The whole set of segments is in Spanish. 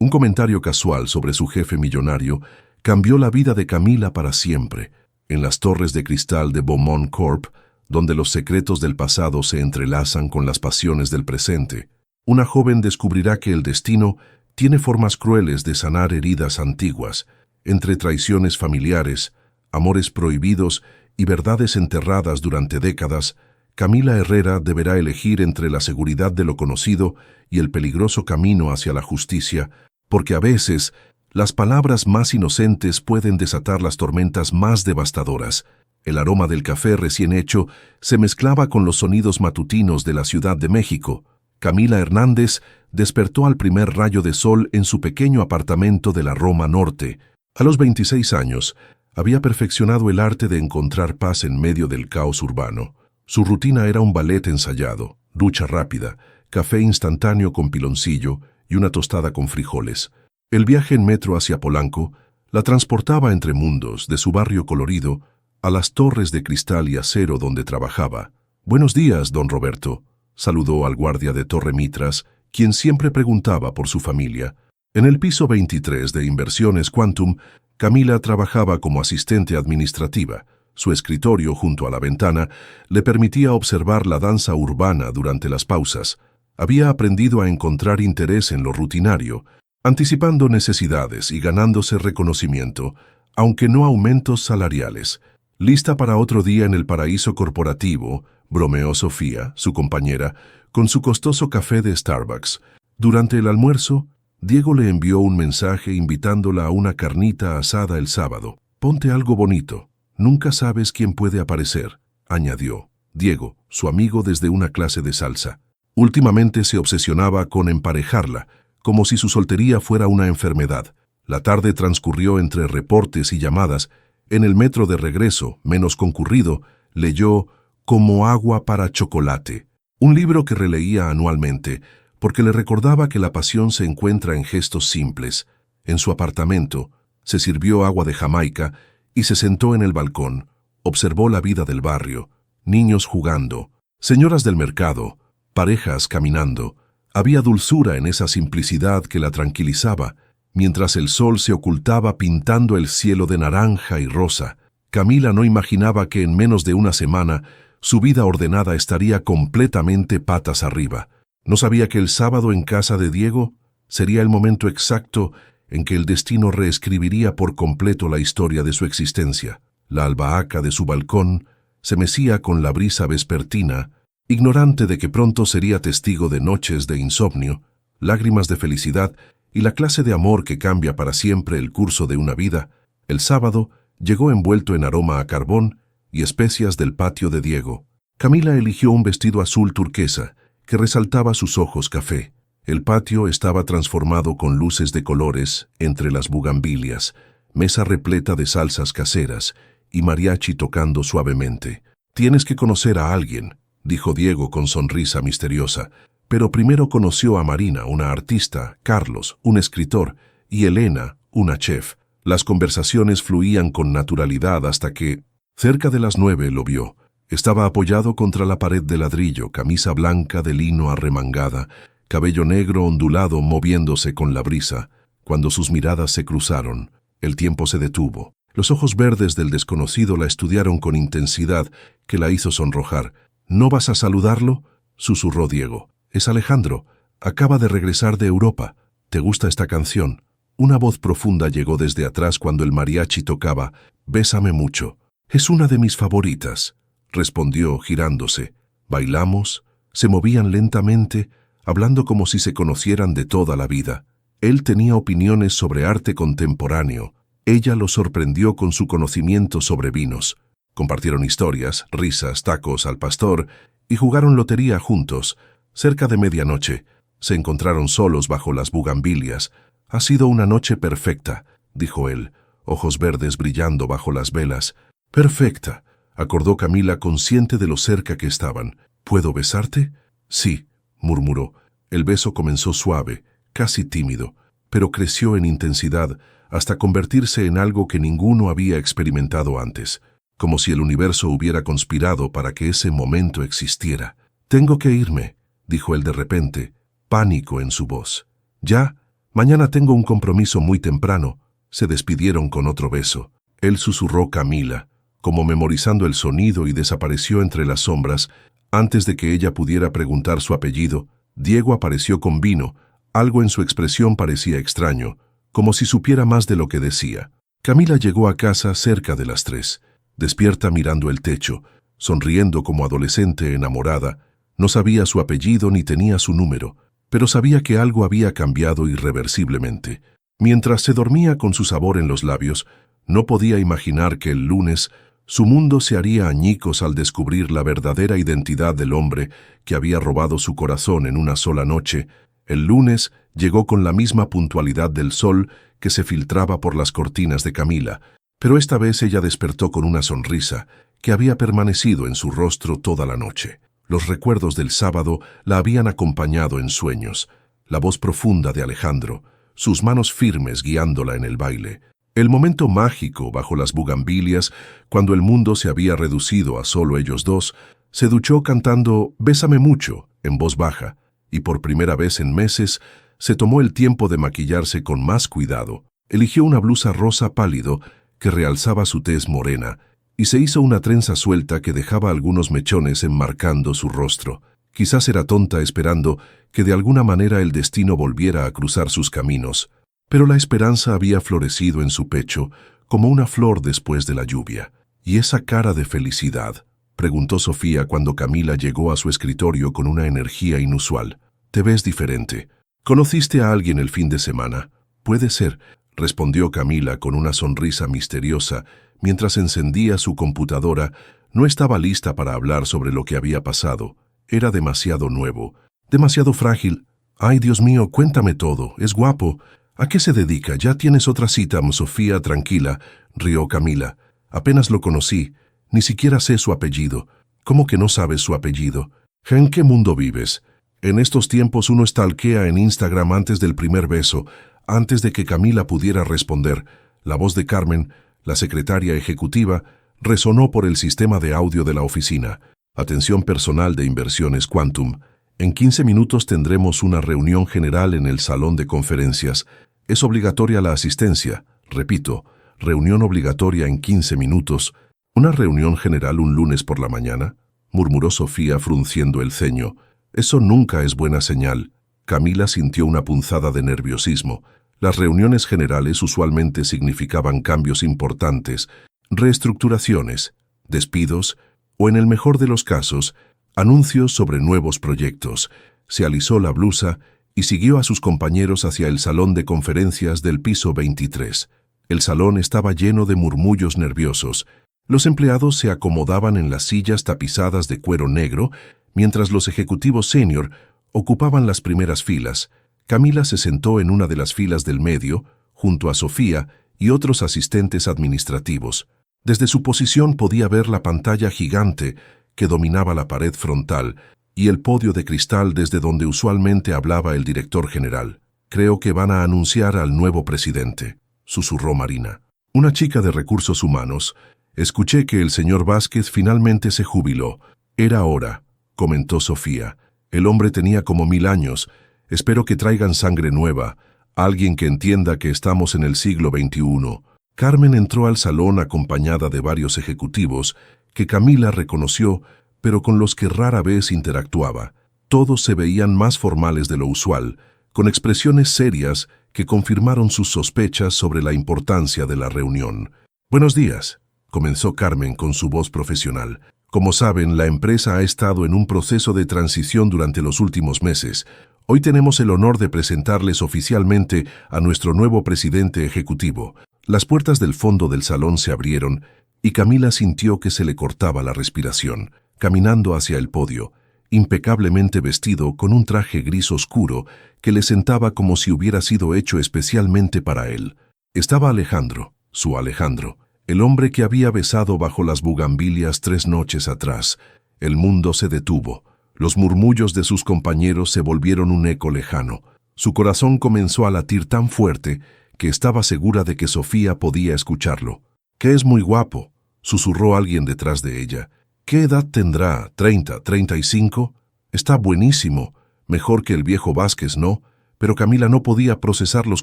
Un comentario casual sobre su jefe millonario cambió la vida de Camila para siempre. En las torres de cristal de Beaumont Corp, donde los secretos del pasado se entrelazan con las pasiones del presente, una joven descubrirá que el destino tiene formas crueles de sanar heridas antiguas, entre traiciones familiares, amores prohibidos y verdades enterradas durante décadas. Camila Herrera deberá elegir entre la seguridad de lo conocido y el peligroso camino hacia la justicia, porque a veces las palabras más inocentes pueden desatar las tormentas más devastadoras. El aroma del café recién hecho se mezclaba con los sonidos matutinos de la Ciudad de México. Camila Hernández despertó al primer rayo de sol en su pequeño apartamento de la Roma Norte. A los 26 años, había perfeccionado el arte de encontrar paz en medio del caos urbano. Su rutina era un ballet ensayado, ducha rápida, café instantáneo con piloncillo y una tostada con frijoles. El viaje en metro hacia Polanco la transportaba entre mundos, de su barrio colorido a las torres de cristal y acero donde trabajaba. «Buenos días, don Roberto», saludó al guardia de Torre Mitras, quien siempre preguntaba por su familia. En el piso 23 de Inversiones Quantum, Camila trabajaba como asistente administrativa. Su escritorio, junto a la ventana, le permitía observar la danza urbana durante las pausas. Había aprendido a encontrar interés en lo rutinario, anticipando necesidades y ganándose reconocimiento, aunque no aumentos salariales. Lista para otro día en el paraíso corporativo, bromeó Sofía, su compañera, con su costoso café de Starbucks. Durante el almuerzo, Diego le envió un mensaje invitándola a una carnita asada el sábado. «Ponte algo bonito. Nunca sabes quién puede aparecer», añadió. Diego, su amigo desde una clase de salsa. Últimamente se obsesionaba con emparejarla, como si su soltería fuera una enfermedad. La tarde transcurrió entre reportes y llamadas. En el metro de regreso, menos concurrido, leyó Como agua para chocolate, un libro que releía anualmente, porque le recordaba que la pasión se encuentra en gestos simples. En su apartamento, se sirvió agua de Jamaica y se sentó en el balcón. Observó la vida del barrio, niños jugando, señoras del mercado, parejas caminando. Había dulzura en esa simplicidad que la tranquilizaba, mientras el sol se ocultaba pintando el cielo de naranja y rosa. Camila no imaginaba que en menos de una semana su vida ordenada estaría completamente patas arriba. No sabía que el sábado en casa de Diego sería el momento exacto en que el destino reescribiría por completo la historia de su existencia. La albahaca de su balcón se mecía con la brisa vespertina, ignorante de que pronto sería testigo de noches de insomnio, lágrimas de felicidad y la clase de amor que cambia para siempre el curso de una vida. El sábado llegó envuelto en aroma a carbón y especias del patio de Diego. Camila eligió un vestido azul turquesa que resaltaba sus ojos café. El patio estaba transformado con luces de colores entre las bugambilias, mesa repleta de salsas caseras y mariachi tocando suavemente. «Tienes que conocer a alguien», dijo Diego con sonrisa misteriosa, pero primero conoció a Marina, una artista, Carlos, un escritor, y Elena, una chef. Las conversaciones fluían con naturalidad hasta que, cerca de las 9, lo vio. Estaba apoyado contra la pared de ladrillo, camisa blanca de lino arremangada, cabello negro ondulado moviéndose con la brisa. Cuando sus miradas se cruzaron, el tiempo se detuvo. Los ojos verdes del desconocido la estudiaron con intensidad que la hizo sonrojar. «¿No vas a saludarlo?», susurró Diego. «Es Alejandro. Acaba de regresar de Europa. ¿Te gusta esta canción?». Una voz profunda llegó desde atrás cuando el mariachi tocaba «Bésame mucho». «Es una de mis favoritas», respondió girándose. Bailamos, se movían lentamente, hablando como si se conocieran de toda la vida. Él tenía opiniones sobre arte contemporáneo. Ella lo sorprendió con su conocimiento sobre vinos. Compartieron historias, risas, tacos al pastor y jugaron lotería juntos. Cerca de medianoche, se encontraron solos bajo las bugambilias. «Ha sido una noche perfecta», dijo él, ojos verdes brillando bajo las velas. «Perfecta», acordó Camila consciente de lo cerca que estaban. «¿Puedo besarte?». «Sí», murmuró. El beso comenzó suave, casi tímido, pero creció en intensidad hasta convertirse en algo que ninguno había experimentado antes, como si el universo hubiera conspirado para que ese momento existiera. «Tengo que irme», dijo él de repente, pánico en su voz. «¿Ya? Mañana tengo un compromiso muy temprano. Se despidieron con otro beso. Él susurró Camila, como memorizando el sonido, y desapareció entre las sombras. Antes de que ella pudiera preguntar su apellido, Diego apareció con vino. Algo en su expresión parecía extraño, como si supiera más de lo que decía. Camila llegó a casa cerca de las 3, despierta mirando el techo, sonriendo como adolescente enamorada. No sabía su apellido ni tenía su número, pero sabía que algo había cambiado irreversiblemente. Mientras se dormía con su sabor en los labios, no podía imaginar que el lunes su mundo se haría añicos al descubrir la verdadera identidad del hombre que había robado su corazón en una sola noche. El lunes llegó con la misma puntualidad del sol que se filtraba por las cortinas de Camila, pero esta vez ella despertó con una sonrisa que había permanecido en su rostro toda la noche. Los recuerdos del sábado la habían acompañado en sueños, la voz profunda de Alejandro, sus manos firmes guiándola en el baile. El momento mágico bajo las bugambilias, cuando el mundo se había reducido a solo ellos dos. Se duchó cantando «Bésame mucho» en voz baja, y por primera vez en meses se tomó el tiempo de maquillarse con más cuidado. Eligió una blusa rosa pálido que realzaba su tez morena, y se hizo una trenza suelta que dejaba algunos mechones enmarcando su rostro. Quizás era tonta esperando que de alguna manera el destino volviera a cruzar sus caminos, pero la esperanza había florecido en su pecho como una flor después de la lluvia. ¿Y esa cara de felicidad?, preguntó Sofía cuando Camila llegó a su escritorio con una energía inusual. «Te ves diferente. ¿Conociste a alguien el fin de semana?» «Puede ser», respondió Camila con una sonrisa misteriosa mientras encendía su computadora. No estaba lista para hablar sobre lo que había pasado. Era demasiado nuevo, demasiado frágil. «Ay, Dios mío, cuéntame todo. Es guapo. ¿A qué se dedica? ¿Ya tienes otra cita?» «Sofía, tranquila», rió Camila. «Apenas lo conocí. Ni siquiera sé su apellido». «¿Cómo que no sabes su apellido? ¿En qué mundo vives? En estos tiempos uno stalkea en Instagram antes del primer beso». Antes de que Camila pudiera responder, la voz de Carmen, la secretaria ejecutiva, resonó por el sistema de audio de la oficina. «Atención personal de Inversiones Quantum. En 15 minutos tendremos una reunión general en el salón de conferencias. Es obligatoria la asistencia. Repito, reunión obligatoria en 15 minutos. ¿Una reunión general un lunes por la mañana?», murmuró Sofía frunciendo el ceño. «Eso nunca es buena señal». Camila sintió una punzada de nerviosismo. Las reuniones generales usualmente significaban cambios importantes, reestructuraciones, despidos o, en el mejor de los casos, anuncios sobre nuevos proyectos. Se alisó la blusa y siguió a sus compañeros hacia el salón de conferencias del piso 23. El salón estaba lleno de murmullos nerviosos. Los empleados se acomodaban en las sillas tapizadas de cuero negro, mientras los ejecutivos senior ocupaban las primeras filas. Camila se sentó en una de las filas del medio, junto a Sofía y otros asistentes administrativos. Desde su posición podía ver la pantalla gigante que dominaba la pared frontal y el podio de cristal desde donde usualmente hablaba el director general. «Creo que van a anunciar al nuevo presidente», susurró Marina, una chica de recursos humanos. «Escuché que el señor Vázquez finalmente se jubiló». «Era hora», comentó Sofía. «El hombre tenía como 1000 años. Espero que traigan sangre nueva, alguien que entienda que estamos en el siglo XXI». Carmen entró al salón acompañada de varios ejecutivos que Camila reconoció, pero con los que rara vez interactuaba. Todos se veían más formales de lo usual, con expresiones serias que confirmaron sus sospechas sobre la importancia de la reunión. «Buenos días», comenzó Carmen con su voz profesional. «Como saben, la empresa ha estado en un proceso de transición durante los últimos meses. Hoy tenemos el honor de presentarles oficialmente a nuestro nuevo presidente ejecutivo». Las puertas del fondo del salón se abrieron y Camila sintió que se le cortaba la respiración, caminando hacia el podio, impecablemente vestido con un traje gris oscuro que le sentaba como si hubiera sido hecho especialmente para él. Estaba Alejandro, su Alejandro, el hombre que había besado bajo las bugambilias 3 noches atrás. El mundo se detuvo. Los murmullos de sus compañeros se volvieron un eco lejano. Su corazón comenzó a latir tan fuerte que estaba segura de que Sofía podía escucharlo. «Que es muy guapo», susurró alguien detrás de ella. «¿Qué edad tendrá? ¿30, 35? Está buenísimo. Mejor que el viejo Vázquez, ¿no? Pero Camila no podía procesar los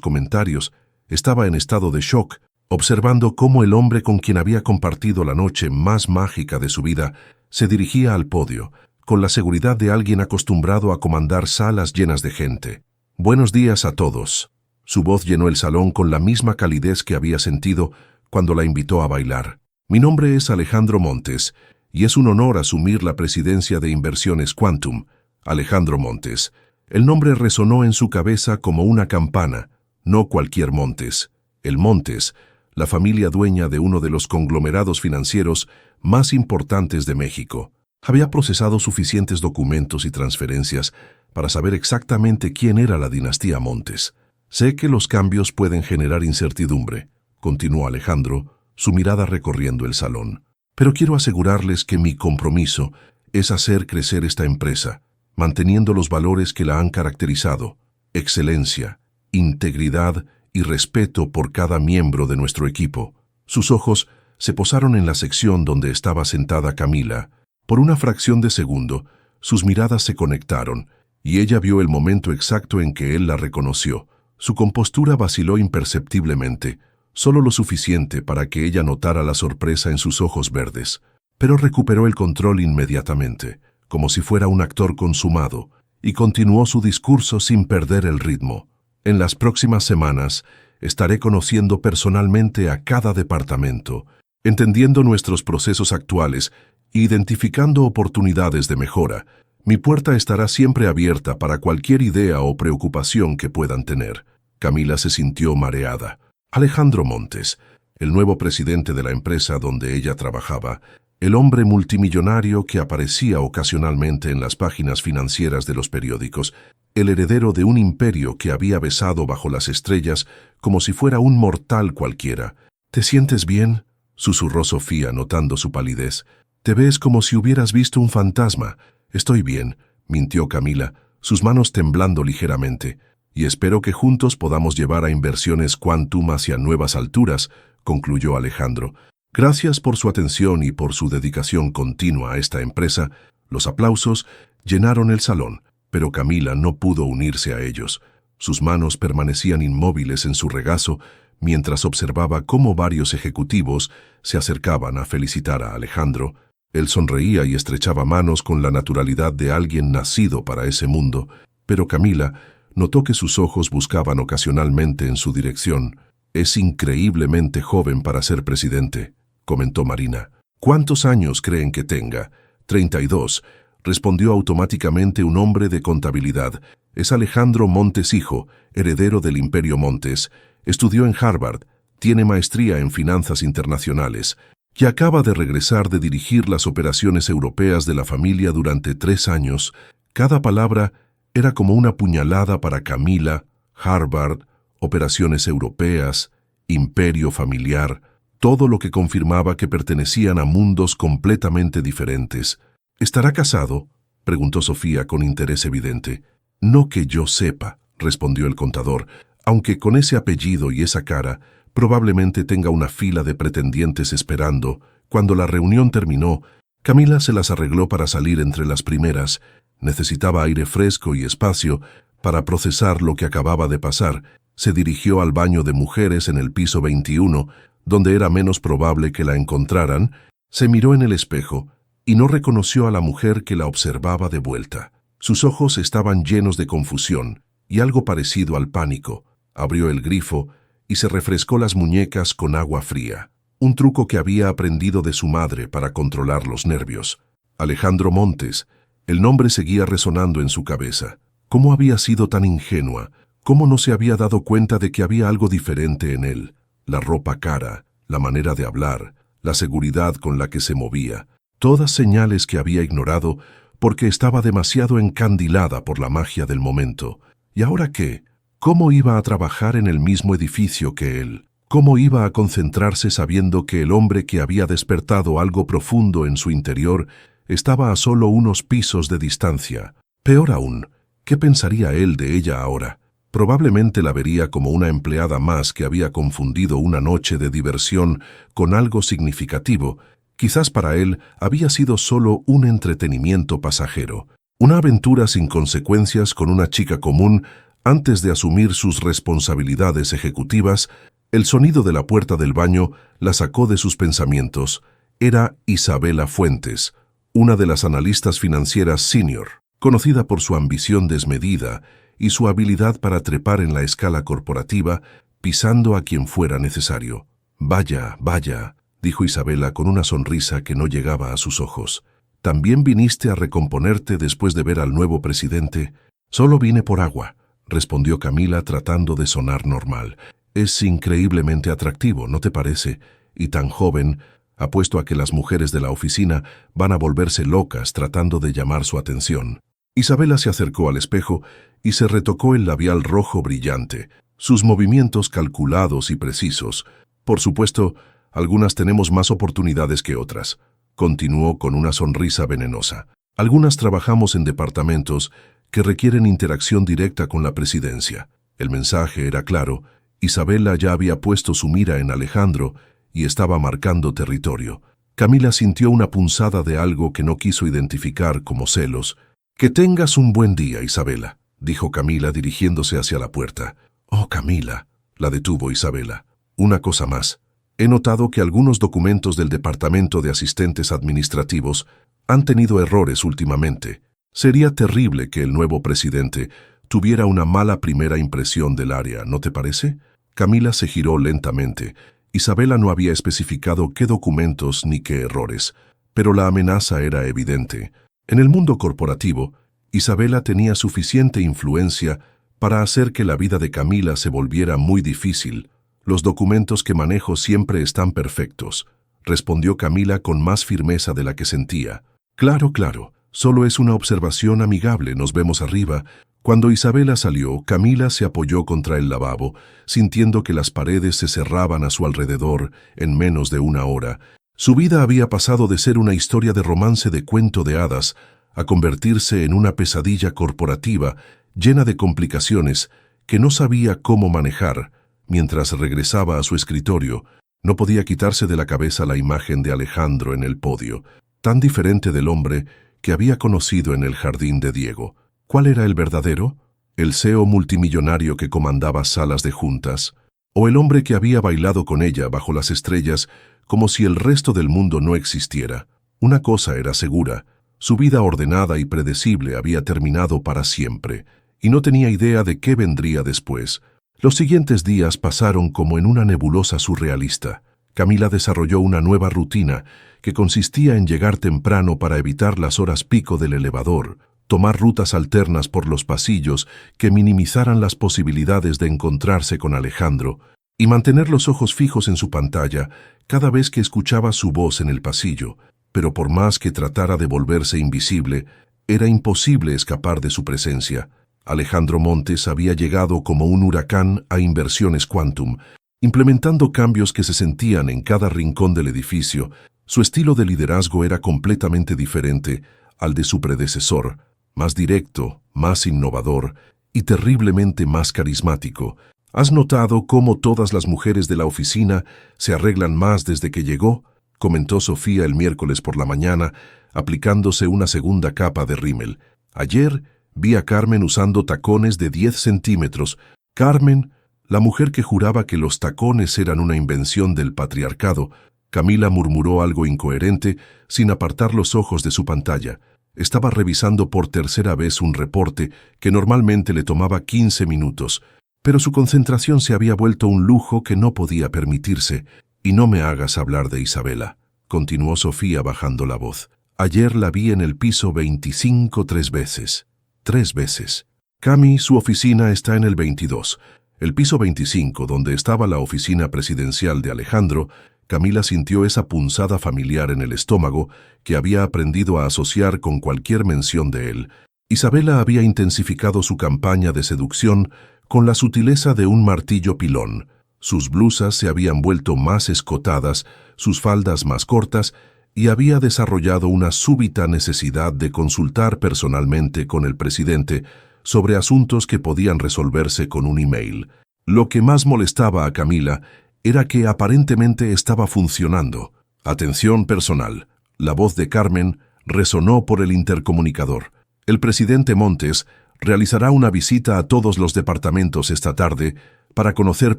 comentarios. Estaba en estado de shock, observando cómo el hombre con quien había compartido la noche más mágica de su vida se dirigía al podio, con la seguridad de alguien acostumbrado a comandar salas llenas de gente. «Buenos días a todos». Su voz llenó el salón con la misma calidez que había sentido cuando la invitó a bailar. «Mi nombre es Alejandro Montes, y es un honor asumir la presidencia de Inversiones Quantum». Alejandro Montes. El nombre resonó en su cabeza como una campana. No cualquier Montes. El Montes, la familia dueña de uno de los conglomerados financieros más importantes de México. Había procesado suficientes documentos y transferencias para saber exactamente quién era la dinastía Montes. «Sé que los cambios pueden generar incertidumbre», continuó Alejandro, su mirada recorriendo el salón. «Pero quiero asegurarles que mi compromiso es hacer crecer esta empresa, manteniendo los valores que la han caracterizado: excelencia, integridad y respeto por cada miembro de nuestro equipo». Sus ojos se posaron en la sección donde estaba sentada Camila. Por una fracción de segundo, sus miradas se conectaron, y ella vio el momento exacto en que él la reconoció. Su compostura vaciló imperceptiblemente, solo lo suficiente para que ella notara la sorpresa en sus ojos verdes. Pero recuperó el control inmediatamente, como si fuera un actor consumado, y continuó su discurso sin perder el ritmo. «En las próximas semanas estaré conociendo personalmente a cada departamento, entendiendo nuestros procesos actuales e identificando oportunidades de mejora. Mi puerta estará siempre abierta para cualquier idea o preocupación que puedan tener». Camila se sintió mareada. Alejandro Montes, el nuevo presidente de la empresa donde ella trabajaba, el hombre multimillonario que aparecía ocasionalmente en las páginas financieras de los periódicos, el heredero de un imperio que había besado bajo las estrellas como si fuera un mortal cualquiera. «¿Te sientes bien?», susurró Sofía, notando su palidez. «Te ves como si hubieras visto un fantasma». «Estoy bien», mintió Camila, sus manos temblando ligeramente. «Y espero que juntos podamos llevar a Inversiones Quantum hacia nuevas alturas», concluyó Alejandro. Gracias por su atención y por su dedicación continua a esta empresa. Los aplausos llenaron el salón, pero Camila no pudo unirse a ellos. Sus manos permanecían inmóviles en su regazo mientras observaba cómo varios ejecutivos se acercaban a felicitar a Alejandro. Él sonreía y estrechaba manos con la naturalidad de alguien nacido para ese mundo, pero Camila notó que sus ojos buscaban ocasionalmente en su dirección. «Es increíblemente joven para ser presidente», comentó Marina. «¿Cuántos años creen que tenga?» 32, respondió automáticamente un hombre de contabilidad. «Es Alejandro Montes hijo, heredero del Imperio Montes. Estudió en Harvard, tiene maestría en finanzas internacionales y acaba de regresar de dirigir las operaciones europeas de la familia durante 3 años. Cada palabra era como una puñalada para Camila. Harvard, operaciones europeas, imperio familiar, todo lo que confirmaba que pertenecían a mundos completamente diferentes. «¿Estará casado?», preguntó Sofía con interés evidente. «No que yo sepa», respondió el contador, «aunque con ese apellido y esa cara, probablemente tenga una fila de pretendientes esperando». Cuando la reunión terminó, Camila se las arregló para salir entre las primeras. Necesitaba aire fresco y espacio para procesar lo que acababa de pasar. Se dirigió al baño de mujeres en el piso 21, donde era menos probable que la encontraran. Se miró en el espejo y no reconoció a la mujer que la observaba de vuelta. Sus ojos estaban llenos de confusión y algo parecido al pánico. Abrió el grifo y se refrescó las muñecas con agua fría, un truco que había aprendido de su madre para controlar los nervios. Alejandro Montes. El nombre seguía resonando en su cabeza. ¿Cómo había sido tan ingenua? ¿Cómo no se había dado cuenta de que había algo diferente en él? La ropa cara, la manera de hablar, la seguridad con la que se movía. Todas señales que había ignorado porque estaba demasiado encandilada por la magia del momento. ¿Y ahora qué? ¿Cómo iba a trabajar en el mismo edificio que él? ¿Cómo iba a concentrarse sabiendo que el hombre que había despertado algo profundo en su interior estaba a solo unos pisos de distancia? Peor aún, ¿qué pensaría él de ella ahora? Probablemente la vería como una empleada más que había confundido una noche de diversión con algo significativo. Quizás para él había sido solo un entretenimiento pasajero, una aventura sin consecuencias con una chica común Antes de asumir sus responsabilidades ejecutivas, el sonido de la puerta del baño la sacó de sus pensamientos. Era Isabela Fuentes, una de las analistas financieras senior, conocida por su ambición desmedida y su habilidad para trepar en la escala corporativa, pisando a quien fuera necesario. «Vaya, vaya», dijo Isabela con una sonrisa que no llegaba a sus ojos. «¿También viniste a recomponerte después de ver al nuevo presidente?» «Solo vine por agua», respondió Camila tratando de sonar normal. «Es increíblemente atractivo, ¿no te parece? Y tan joven. Apuesto a que las mujeres de la oficina van a volverse locas tratando de llamar su atención». Isabela se acercó al espejo y se retocó el labial rojo brillante, sus movimientos calculados y precisos. «Por supuesto, algunas tenemos más oportunidades que otras», continuó con una sonrisa venenosa. «Algunas trabajamos en departamentos que requieren interacción directa con la presidencia». El mensaje era claro. Isabela ya había puesto su mira en Alejandro y estaba marcando territorio. Camila sintió una punzada de algo que no quiso identificar como celos. «Que tengas un buen día, Isabela», dijo Camila dirigiéndose hacia la puerta. «Oh, Camila», la detuvo Isabela. «Una cosa más. He notado que algunos documentos del Departamento de Asistentes Administrativos han tenido errores últimamente. Sería terrible que el nuevo presidente tuviera una mala primera impresión del área, ¿no te parece?» Camila se giró lentamente. Isabela no había especificado qué documentos ni qué errores, pero la amenaza era evidente. En el mundo corporativo, Isabela tenía suficiente influencia para hacer que la vida de Camila se volviera muy difícil. «Los documentos que manejo siempre están perfectos», respondió Camila con más firmeza de la que sentía. «Claro, claro, solo es una observación amigable, nos vemos arriba». Cuando Isabela salió, Camila se apoyó contra el lavabo, sintiendo que las paredes se cerraban a su alrededor en menos de una hora. Su vida había pasado de ser una historia de romance de cuento de hadas a convertirse en una pesadilla corporativa llena de complicaciones que no sabía cómo manejar. Mientras regresaba a su escritorio, no podía quitarse de la cabeza la imagen de Alejandro en el podio, tan diferente del hombre que había conocido en el jardín de Diego. ¿Cuál era el verdadero? ¿El CEO multimillonario que comandaba salas de juntas? ¿O el hombre que había bailado con ella bajo las estrellas como si el resto del mundo no existiera? Una cosa era segura: su vida ordenada y predecible había terminado para siempre, y no tenía idea de qué vendría después. Los siguientes días pasaron como en una nebulosa surrealista. Camila desarrolló una nueva rutina que consistía en llegar temprano para evitar las horas pico del elevador, tomar rutas alternas por los pasillos que minimizaran las posibilidades de encontrarse con Alejandro, y mantener los ojos fijos en su pantalla cada vez que escuchaba su voz en el pasillo. Pero por más que tratara de volverse invisible, era imposible escapar de su presencia. Alejandro Montes había llegado como un huracán a Inversiones Quantum, implementando cambios que se sentían en cada rincón del edificio. Su estilo de liderazgo era completamente diferente al de su predecesor, más directo, más innovador y terriblemente más carismático. ¿Has notado cómo todas las mujeres de la oficina se arreglan más desde que llegó?, comentó Sofía el miércoles por la mañana, aplicándose una segunda capa de rímel. Ayer vi a Carmen usando tacones de 10 centímetros. Carmen, la mujer que juraba que los tacones eran una invención del patriarcado. Camila murmuró algo incoherente sin apartar los ojos de su pantalla. Estaba revisando por tercera vez un reporte que normalmente le tomaba 15 minutos, pero su concentración se había vuelto un lujo que no podía permitirse. «Y no me hagas hablar de Isabela», continuó Sofía bajando la voz. «Ayer la vi en el piso 25 3 veces. 3 veces. Cami, su oficina está en el 22. El piso 25, donde estaba la oficina presidencial de Alejandro». Camila sintió esa punzada familiar en el estómago que había aprendido a asociar con cualquier mención de él. Isabela había intensificado su campaña de seducción con la sutileza de un martillo pilón. Sus blusas se habían vuelto más escotadas, sus faldas más cortas, y había desarrollado una súbita necesidad de consultar personalmente con el presidente sobre asuntos que podían resolverse con un email. Lo que más molestaba a Camila era que aparentemente estaba funcionando. «Atención personal». La voz de Carmen resonó por el intercomunicador. El presidente Montes Realizará una visita a todos los departamentos esta tarde para conocer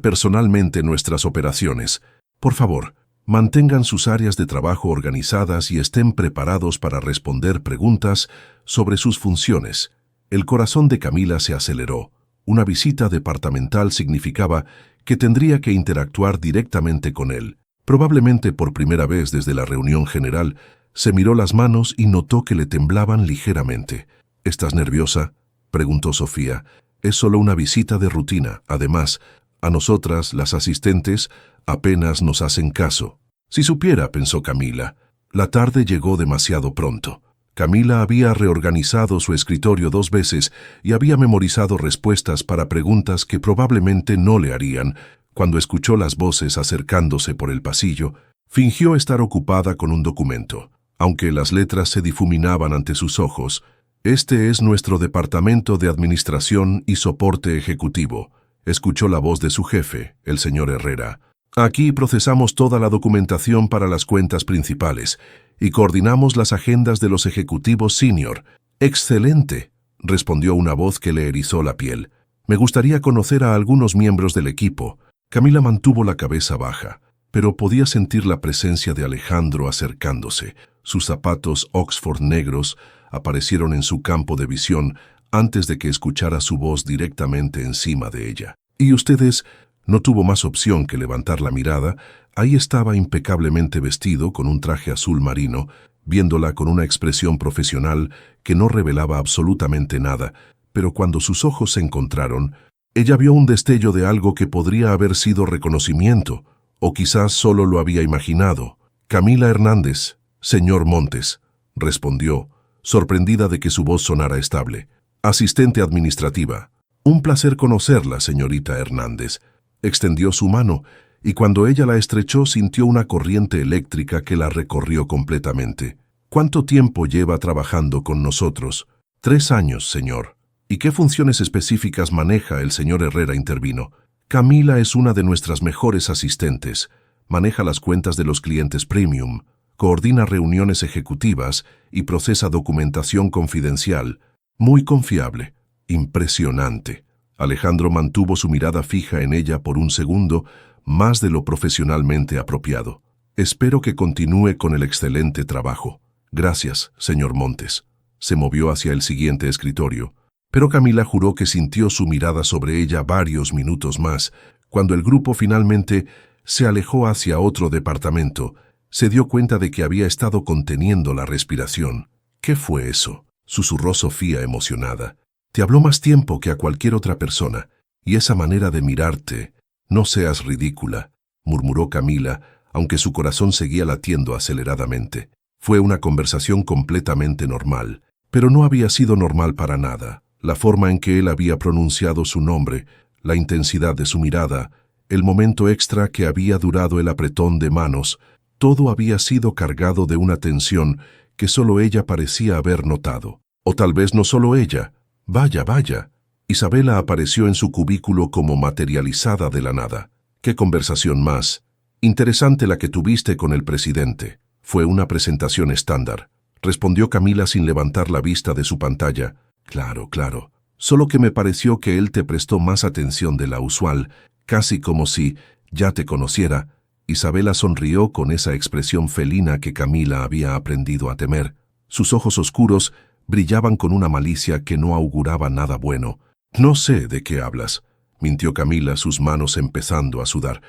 personalmente nuestras operaciones. Por favor, mantengan sus áreas de trabajo organizadas y estén preparados para responder preguntas sobre sus funciones. El corazón de Camila se aceleró. Una visita departamental significaba que tendría que interactuar directamente con él. Probablemente por primera vez desde la reunión general, se miró las manos y notó que le temblaban ligeramente. ¿Estás nerviosa?, preguntó Sofía. Es solo una visita de rutina. Además, a nosotras, las asistentes, apenas nos hacen caso. Si supiera, pensó Camila. La tarde llegó demasiado pronto. Camila había reorganizado su escritorio 2 veces y había memorizado respuestas para preguntas que probablemente no le harían. Cuando escuchó las voces acercándose por el pasillo, fingió estar ocupada con un documento. Aunque las letras se difuminaban ante sus ojos, «Este es nuestro departamento de administración y soporte ejecutivo», escuchó la voz de su jefe, el señor Herrera. «Aquí procesamos toda la documentación para las cuentas principales y coordinamos las agendas de los ejecutivos senior». «Excelente», respondió una voz que le erizó la piel. «Me gustaría conocer a algunos miembros del equipo». Camila mantuvo la cabeza baja, pero podía sentir la presencia de Alejandro acercándose. Sus zapatos Oxford negros aparecieron en su campo de visión antes de que escuchara su voz directamente encima de ella. «¿Y ustedes?» No tuvo más opción que levantar la mirada. Ahí estaba impecablemente vestido con un traje azul marino, viéndola con una expresión profesional que no revelaba absolutamente nada, pero cuando sus ojos se encontraron, ella vio un destello de algo que podría haber sido reconocimiento, o quizás solo lo había imaginado. «Camila Hernández, señor Montes», respondió, sorprendida de que su voz sonara estable. «Asistente administrativa. Un placer conocerla, señorita Hernández». Extendió su mano, y cuando ella la estrechó sintió una corriente eléctrica que la recorrió completamente. «¿Cuánto tiempo lleva trabajando con nosotros?» «3 años, señor». «¿Y qué funciones específicas maneja?» El señor Herrera intervino. «Camila es una de nuestras mejores asistentes. Maneja las cuentas de los clientes premium, coordina reuniones ejecutivas y procesa documentación confidencial. Muy confiable. Impresionante». Alejandro mantuvo su mirada fija en ella por un segundo, más de lo profesionalmente apropiado. «Espero que continúe con el excelente trabajo». «Gracias, señor Montes». Se movió hacia el siguiente escritorio, pero Camila juró que sintió su mirada sobre ella varios minutos más. Cuando el grupo finalmente se alejó hacia otro departamento, se dio cuenta de que había estado conteniendo la respiración. «¿Qué fue eso?», susurró Sofía emocionada. «Te habló más tiempo que a cualquier otra persona, y esa manera de mirarte...» «No seas ridícula», murmuró Camila, aunque su corazón seguía latiendo aceleradamente. Fue una conversación completamente normal, pero no había sido normal para nada. La forma en que él había pronunciado su nombre, la intensidad de su mirada, el momento extra que había durado el apretón de manos, todo había sido cargado de una tensión que solo ella parecía haber notado. O tal vez no solo ella. «Vaya, vaya». Isabela apareció en su cubículo como materializada de la nada. «¿Qué conversación más? Interesante la que tuviste con el presidente». «Fue una presentación estándar», respondió Camila sin levantar la vista de su pantalla. «Claro, claro. Solo que me pareció que él te prestó más atención de la usual, casi como si ya te conociera». Isabela sonrió con esa expresión felina que Camila había aprendido a temer. Sus ojos oscuros brillaban con una malicia que no auguraba nada bueno. «No sé de qué hablas», mintió Camila, sus manos empezando a sudar.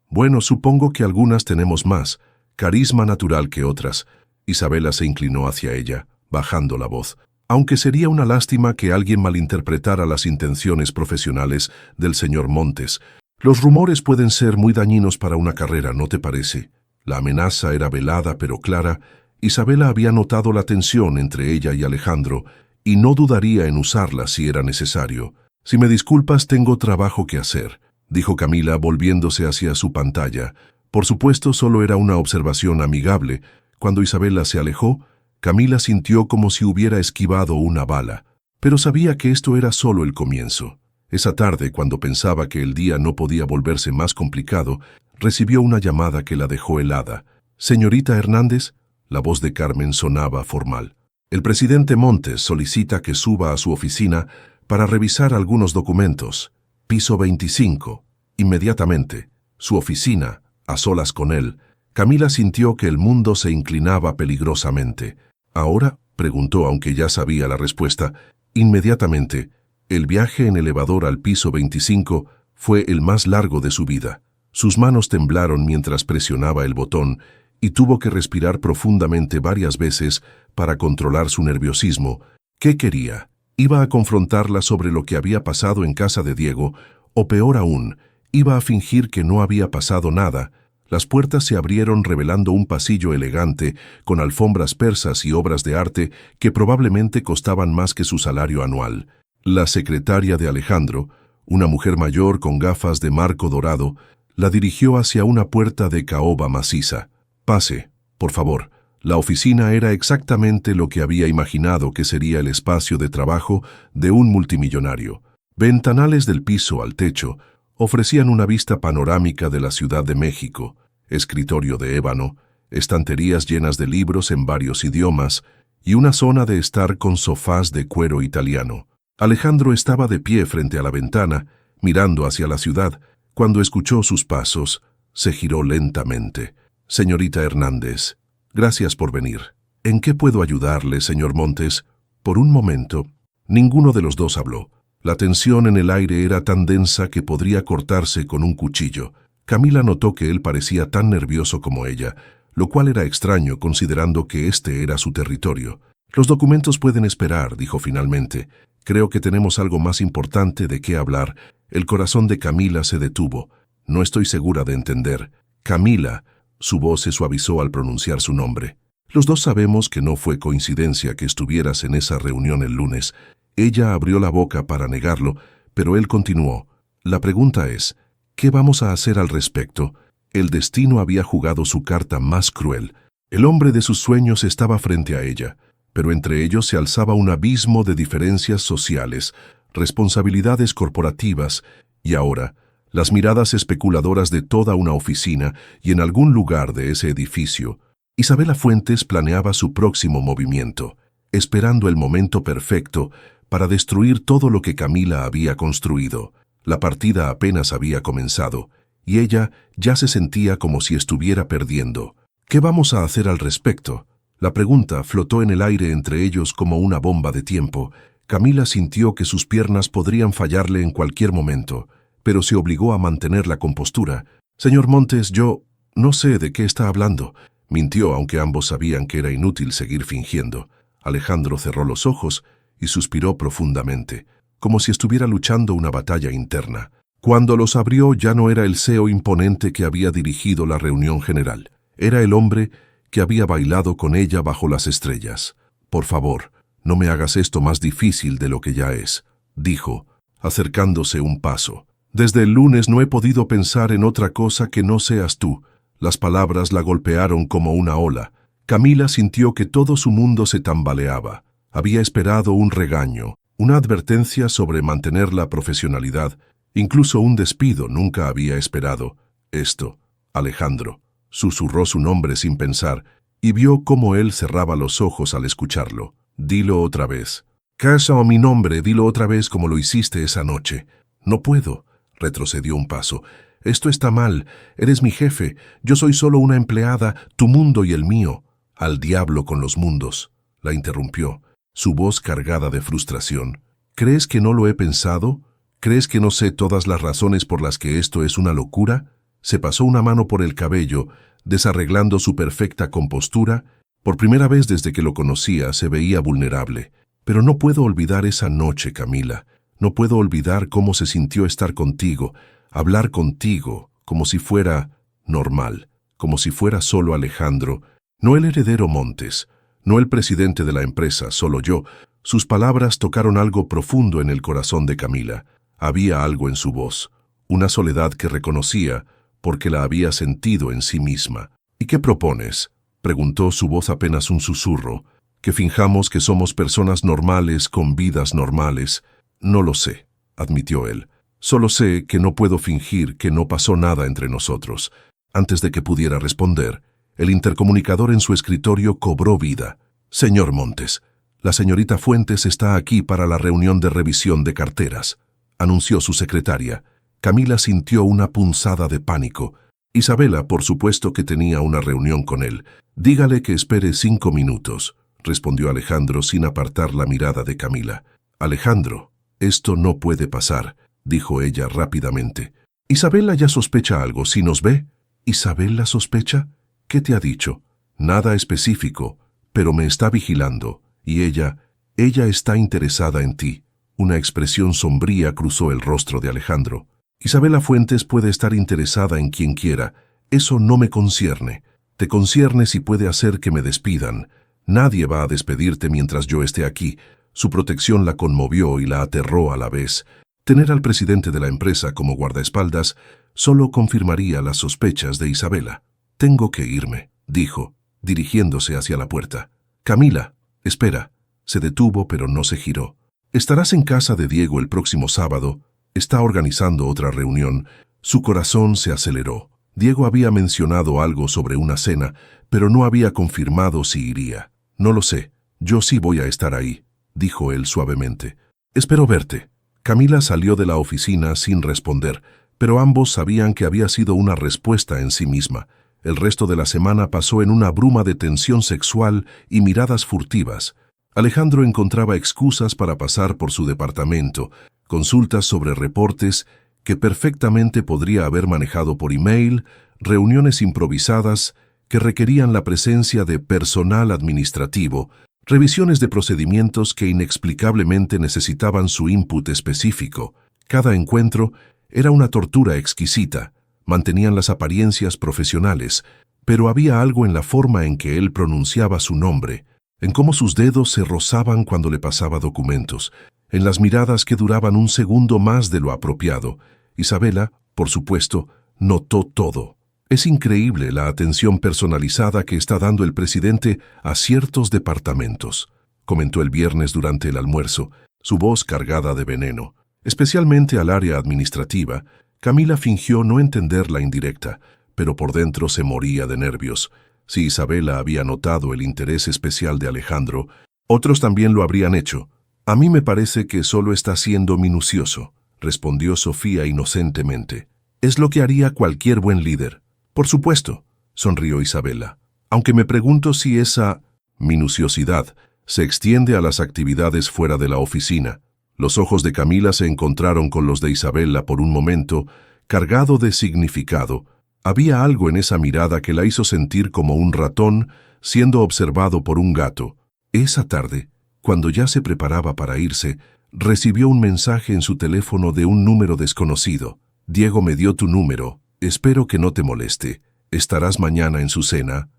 Bueno, supongo que algunas tenemos más carisma natural que otras». Isabela se inclinó hacia ella, bajando la voz. «Aunque sería una lástima que alguien malinterpretara las intenciones profesionales del señor Montes. Los rumores pueden ser muy dañinos para una carrera, ¿no te parece?» La amenaza era velada pero clara. Isabela había notado la tensión entre ella y Alejandro, y no dudaría en usarla si era necesario. «Si me disculpas, tengo trabajo que hacer», dijo Camila volviéndose hacia su pantalla. Por supuesto, solo era una observación amigable. Cuando Isabela se alejó, Camila sintió como si hubiera esquivado una bala, pero sabía que esto era solo el comienzo. Esa tarde, cuando pensaba que el día no podía volverse más complicado, recibió una llamada que la dejó helada. «Señorita Hernández», la voz de Carmen sonaba formal. El presidente Montes solicita que suba a su oficina para revisar algunos documentos. Piso 25. Inmediatamente, su oficina, a solas con él, Camila sintió que el mundo se inclinaba peligrosamente. ¿Ahora?, preguntó, aunque ya sabía la respuesta. Inmediatamente, el viaje en elevador al piso 25 fue el más largo de su vida. Sus manos temblaron mientras presionaba el botón y tuvo que respirar profundamente varias veces para controlar su nerviosismo. ¿Qué quería? ¿Iba a confrontarla sobre lo que había pasado en casa de Diego? O peor aún, iba a fingir que no había pasado nada. Las puertas se abrieron revelando un pasillo elegante, con alfombras persas y obras de arte que probablemente costaban más que su salario anual. La secretaria de Alejandro, una mujer mayor con gafas de marco dorado, la dirigió hacia una puerta de caoba maciza. «Pase, por favor». La oficina era exactamente lo que había imaginado que sería el espacio de trabajo de un multimillonario. Ventanales del piso al techo ofrecían una vista panorámica de la Ciudad de México, escritorio de ébano, estanterías llenas de libros en varios idiomas y una zona de estar con sofás de cuero italiano. Alejandro estaba de pie frente a la ventana, mirando hacia la ciudad. Cuando escuchó sus pasos, se giró lentamente. «Señorita Hernández, gracias por venir. ¿En qué puedo ayudarle, señor Montes?» Por un momento, ninguno de los dos habló. La tensión en el aire era tan densa que podría cortarse con un cuchillo. Camila notó que él parecía tan nervioso como ella, lo cual era extraño considerando que este era su territorio. «Los documentos pueden esperar», dijo finalmente. «Creo que tenemos algo más importante de qué hablar». El corazón de Camila se detuvo. «No estoy segura de entender». «Camila». Su voz se suavizó al pronunciar su nombre. «Los dos sabemos que no fue coincidencia que estuvieras en esa reunión el lunes». Ella abrió la boca para negarlo, pero él continuó. «La pregunta es, ¿qué vamos a hacer al respecto?» El destino había jugado su carta más cruel. El hombre de sus sueños estaba frente a ella, pero entre ellos se alzaba un abismo de diferencias sociales, responsabilidades corporativas, y ahora, las miradas especuladoras de toda una oficina y en algún lugar de ese edificio. Isabela Fuentes planeaba su próximo movimiento, esperando el momento perfecto para destruir todo lo que Camila había construido. La partida apenas había comenzado, y ella ya se sentía como si estuviera perdiendo. «¿Qué vamos a hacer al respecto?» La pregunta flotó en el aire entre ellos como una bomba de tiempo. Camila sintió que sus piernas podrían fallarle en cualquier momento, pero se obligó a mantener la compostura. «Señor Montes, yo no sé de qué está hablando». Mintió, aunque ambos sabían que era inútil seguir fingiendo. Alejandro cerró los ojos y suspiró profundamente, como si estuviera luchando una batalla interna. Cuando los abrió ya no era el CEO imponente que había dirigido la reunión general. Era el hombre que había bailado con ella bajo las estrellas. «Por favor, no me hagas esto más difícil de lo que ya es», dijo, acercándose un paso. «Desde el lunes no he podido pensar en otra cosa que no seas tú». Las palabras la golpearon como una ola. Camila sintió que todo su mundo se tambaleaba. Había esperado un regaño, una advertencia sobre mantener la profesionalidad, incluso un despido. Nunca había esperado esto. «Alejandro», susurró su nombre sin pensar, y vio cómo él cerraba los ojos al escucharlo. «Dilo otra vez». «Casa o mi nombre, dilo otra vez como lo hiciste esa noche». «No puedo». Retrocedió un paso. «Esto está mal. Eres mi jefe. Yo soy solo una empleada, tu mundo y el mío». «Al diablo con los mundos», la interrumpió, su voz cargada de frustración. «¿Crees que no lo he pensado? ¿Crees que no sé todas las razones por las que esto es una locura?» Se pasó una mano por el cabello, desarreglando su perfecta compostura. Por primera vez desde que lo conocía se veía vulnerable. «Pero no puedo olvidar esa noche, Camila. No puedo olvidar cómo se sintió estar contigo, hablar contigo, como si fuera normal, como si fuera solo Alejandro, no el heredero Montes, no el presidente de la empresa, solo yo». Sus palabras tocaron algo profundo en el corazón de Camila. Había algo en su voz, una soledad que reconocía porque la había sentido en sí misma. «¿Y qué propones?», preguntó, su voz apenas un susurro. «¿Que finjamos que somos personas normales con vidas normales?» «No lo sé», admitió él. «Solo sé que no puedo fingir que no pasó nada entre nosotros». Antes de que pudiera responder, el intercomunicador en su escritorio cobró vida. «Señor Montes, La señorita Fuentes está aquí para la reunión de revisión de carteras, anunció su secretaria. Camila sintió una punzada de pánico. Isabela, por supuesto que tenía una reunión con él. Dígale que espere 5 minutos, respondió Alejandro sin apartar la mirada de Camila. Alejandro, esto no puede pasar, dijo ella rápidamente. Isabela ya sospecha algo, ¿si nos ve? ¿Isabela sospecha? ¿Qué te ha dicho? Nada específico, pero me está vigilando, y ella está interesada en ti. Una expresión sombría cruzó el rostro de Alejandro. Isabela Fuentes puede estar interesada en quien quiera. Eso no me concierne. Te concierne si puede hacer que me despidan. Nadie va a despedirte mientras yo esté aquí. Su protección la conmovió y la aterró a la vez. Tener al presidente de la empresa como guardaespaldas solo confirmaría las sospechas de Isabela. Tengo que irme, dijo, dirigiéndose hacia la puerta. Camila, espera. Se detuvo pero no se giró. Estarás en casa de Diego el próximo sábado. Está organizando otra reunión. Su corazón se aceleró. Diego había mencionado algo sobre una cena, pero no había confirmado si iría. No lo sé. Yo sí voy a estar ahí, dijo él suavemente. Espero verte. Camila salió de la oficina sin responder, pero ambos sabían que había sido una respuesta en sí misma. El resto de la semana pasó en una bruma de tensión sexual y miradas furtivas. Alejandro encontraba excusas para pasar por su departamento, consultas sobre reportes que perfectamente podría haber manejado por email, reuniones improvisadas que requerían la presencia de personal administrativo, revisiones de procedimientos que inexplicablemente necesitaban su input específico. Cada encuentro era una tortura exquisita. Mantenían las apariencias profesionales, pero había algo en la forma en que él pronunciaba su nombre, en cómo sus dedos se rozaban cuando le pasaba documentos, en las miradas que duraban un segundo más de lo apropiado. Isabela, por supuesto, notó todo. Es increíble la atención personalizada que está dando el presidente a ciertos departamentos, comentó el viernes durante el almuerzo, su voz cargada de veneno. Especialmente al área administrativa. Camila fingió no entender la indirecta, pero por dentro se moría de nervios. Si Isabela había notado el interés especial de Alejandro, otros también lo habrían hecho. A mí me parece que solo está siendo minucioso, respondió Sofía inocentemente. Es lo que haría cualquier buen líder. Por supuesto, sonrió Isabela. Aunque me pregunto si esa minuciosidad se extiende a las actividades fuera de la oficina. Los ojos de Camila se encontraron con los de Isabela por un momento, cargado de significado. Había algo en esa mirada que la hizo sentir como un ratón siendo observado por un gato. Esa tarde, cuando ya se preparaba para irse, recibió un mensaje en su teléfono de un número desconocido. Diego me dio tu número. Espero que no te moleste. ¿Estarás mañana en su cena?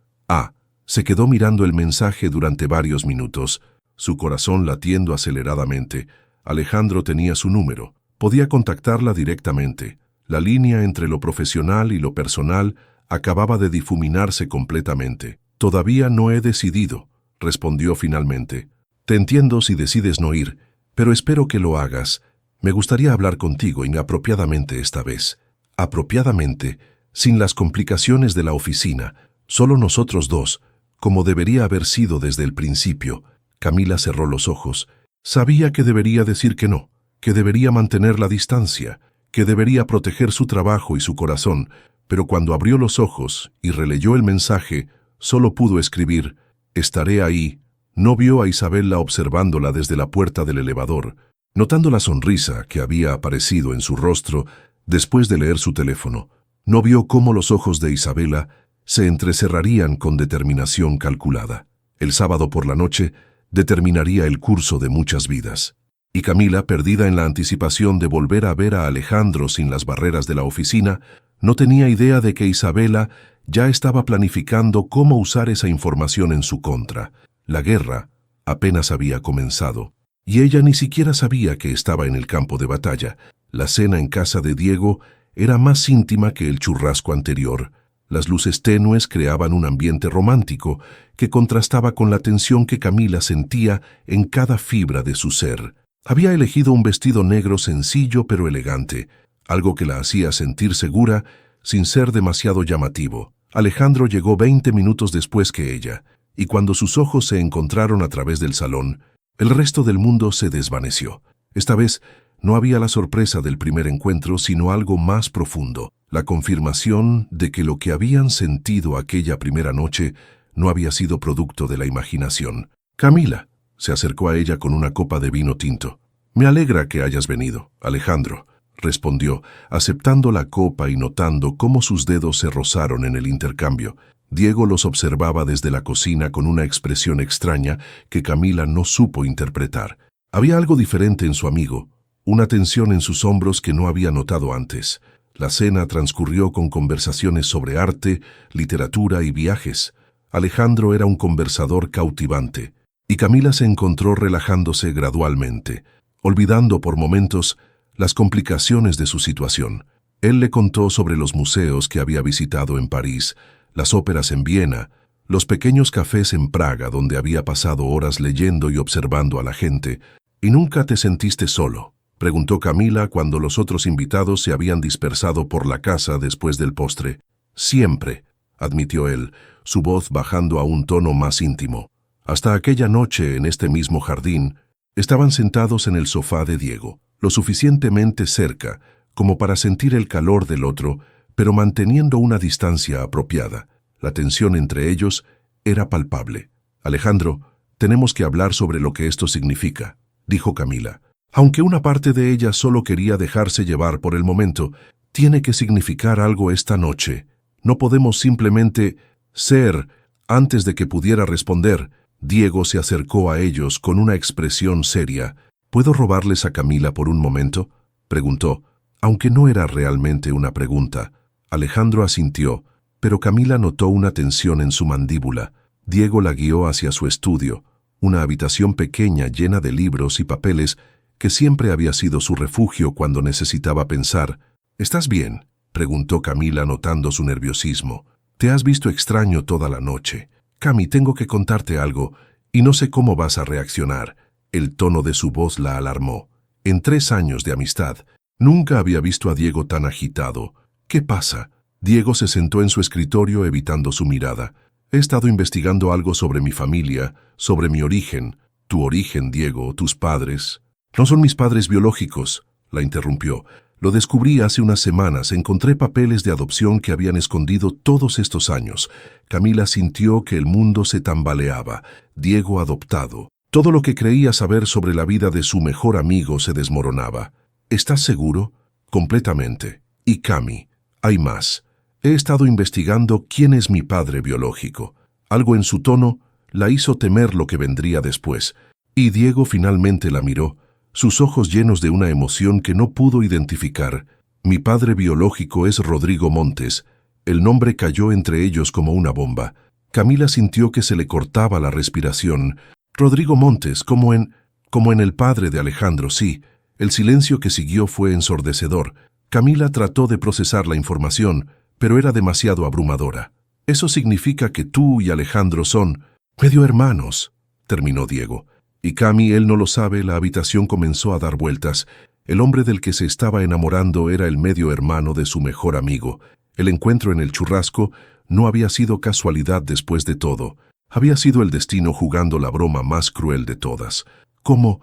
Se quedó mirando el mensaje durante varios minutos, su corazón latiendo aceleradamente. Alejandro tenía su número. Podía contactarla directamente. La línea entre lo profesional y lo personal acababa de difuminarse completamente. Todavía no he decidido, respondió finalmente. Te entiendo si decides no ir, pero espero que lo hagas. Me gustaría hablar contigo inapropiadamente esta vez. Apropiadamente, sin las complicaciones de la oficina, solo nosotros dos, como debería haber sido desde el principio. Camila cerró los ojos. Sabía que debería decir que no, que debería mantener la distancia, que debería proteger su trabajo y su corazón, pero cuando abrió los ojos y releyó el mensaje, solo pudo escribir, estaré ahí. No vio a Isabela observándola desde la puerta del elevador, notando la sonrisa que había aparecido en su rostro después de leer su teléfono. No vio cómo los ojos de Isabela se entrecerrarían con determinación calculada. El sábado por la noche determinaría el curso de muchas vidas. Y Camila, perdida en la anticipación de volver a ver a Alejandro sin las barreras de la oficina, no tenía idea de que Isabela ya estaba planificando cómo usar esa información en su contra. La guerra apenas había comenzado, y ella ni siquiera sabía que estaba en el campo de batalla. La cena en casa de Diego era más íntima que el churrasco anterior. Las luces tenues creaban un ambiente romántico que contrastaba con la tensión que Camila sentía en cada fibra de su ser. Había elegido un vestido negro sencillo pero elegante, algo que la hacía sentir segura sin ser demasiado llamativo. Alejandro llegó 20 minutos después que ella, y cuando sus ojos se encontraron a través del salón, El resto del mundo se desvaneció. Esta vez no había la sorpresa del primer encuentro, sino algo más profundo, la confirmación de que lo que habían sentido aquella primera noche no había sido producto de la imaginación. Camila se acercó a ella con una copa de vino tinto. «Me alegra que hayas venido, Alejandro», respondió, aceptando la copa y notando cómo sus dedos se rozaron en el intercambio. Diego los observaba desde la cocina con una expresión extraña que Camila no supo interpretar. Había algo diferente en su amigo, una tensión en sus hombros que no había notado antes. La cena transcurrió con conversaciones sobre arte, literatura y viajes. Alejandro era un conversador cautivante, y Camila se encontró relajándose gradualmente, olvidando por momentos las complicaciones de su situación. Él le contó sobre los museos que había visitado en París, las óperas en Viena, los pequeños cafés en Praga donde había pasado horas leyendo y observando a la gente. «¿Y nunca te sentiste solo?», preguntó Camila cuando los otros invitados se habían dispersado por la casa después del postre. «Siempre», admitió él, su voz bajando a un tono más íntimo. Hasta aquella noche, en este mismo jardín, estaban sentados en el sofá de Diego, lo suficientemente cerca como para sentir el calor del otro, pero manteniendo una distancia apropiada. La tensión entre ellos era palpable. «Alejandro, tenemos que hablar sobre lo que esto significa», dijo Camila. Aunque una parte de ella solo quería dejarse llevar por el momento, tiene que significar algo esta noche. No podemos simplemente ser. Antes de que pudiera responder, Diego se acercó a ellos con una expresión seria. «¿Puedo robarles a Camila por un momento?», preguntó, aunque no era realmente una pregunta. Alejandro asintió, pero Camila notó una tensión en su mandíbula. Diego la guió hacia su estudio, una habitación pequeña llena de libros y papeles que siempre había sido su refugio cuando necesitaba pensar. «¿Estás bien?», preguntó Camila notando su nerviosismo. «Te has visto extraño toda la noche. Cami, tengo que contarte algo, y no sé cómo vas a reaccionar». El tono de su voz la alarmó. En 3 años de amistad, nunca había visto a Diego tan agitado. «¿Qué pasa?». Diego se sentó en su escritorio evitando su mirada. «He estado investigando algo sobre mi familia, sobre mi origen». «¿Tu origen, Diego? ¿Tus padres?». «No son mis padres biológicos», la interrumpió. «Lo descubrí hace unas semanas. Encontré papeles de adopción que habían escondido todos estos años». Camila sintió que el mundo se tambaleaba. Diego adoptado. Todo lo que creía saber sobre la vida de su mejor amigo se desmoronaba. «¿Estás seguro?». «Completamente. Y Cami, hay más. He estado investigando quién es mi padre biológico». Algo en su tono la hizo temer lo que vendría después, y Diego finalmente la miró, sus ojos llenos de una emoción que no pudo identificar. «Mi padre biológico es Rodrigo Montes». El nombre cayó entre ellos como una bomba. Camila sintió que se le cortaba la respiración. «Rodrigo Montes, como en el padre de Alejandro, sí». El silencio que siguió fue ensordecedor. Camila trató de procesar la información, pero era demasiado abrumadora. «Eso significa que tú y Alejandro son medio hermanos», terminó Diego. «Y Cami, él no lo sabe». La habitación comenzó a dar vueltas. El hombre del que se estaba enamorando era el medio hermano de su mejor amigo. El encuentro en el churrasco no había sido casualidad después de todo. Había sido el destino jugando la broma más cruel de todas. «¿Cómo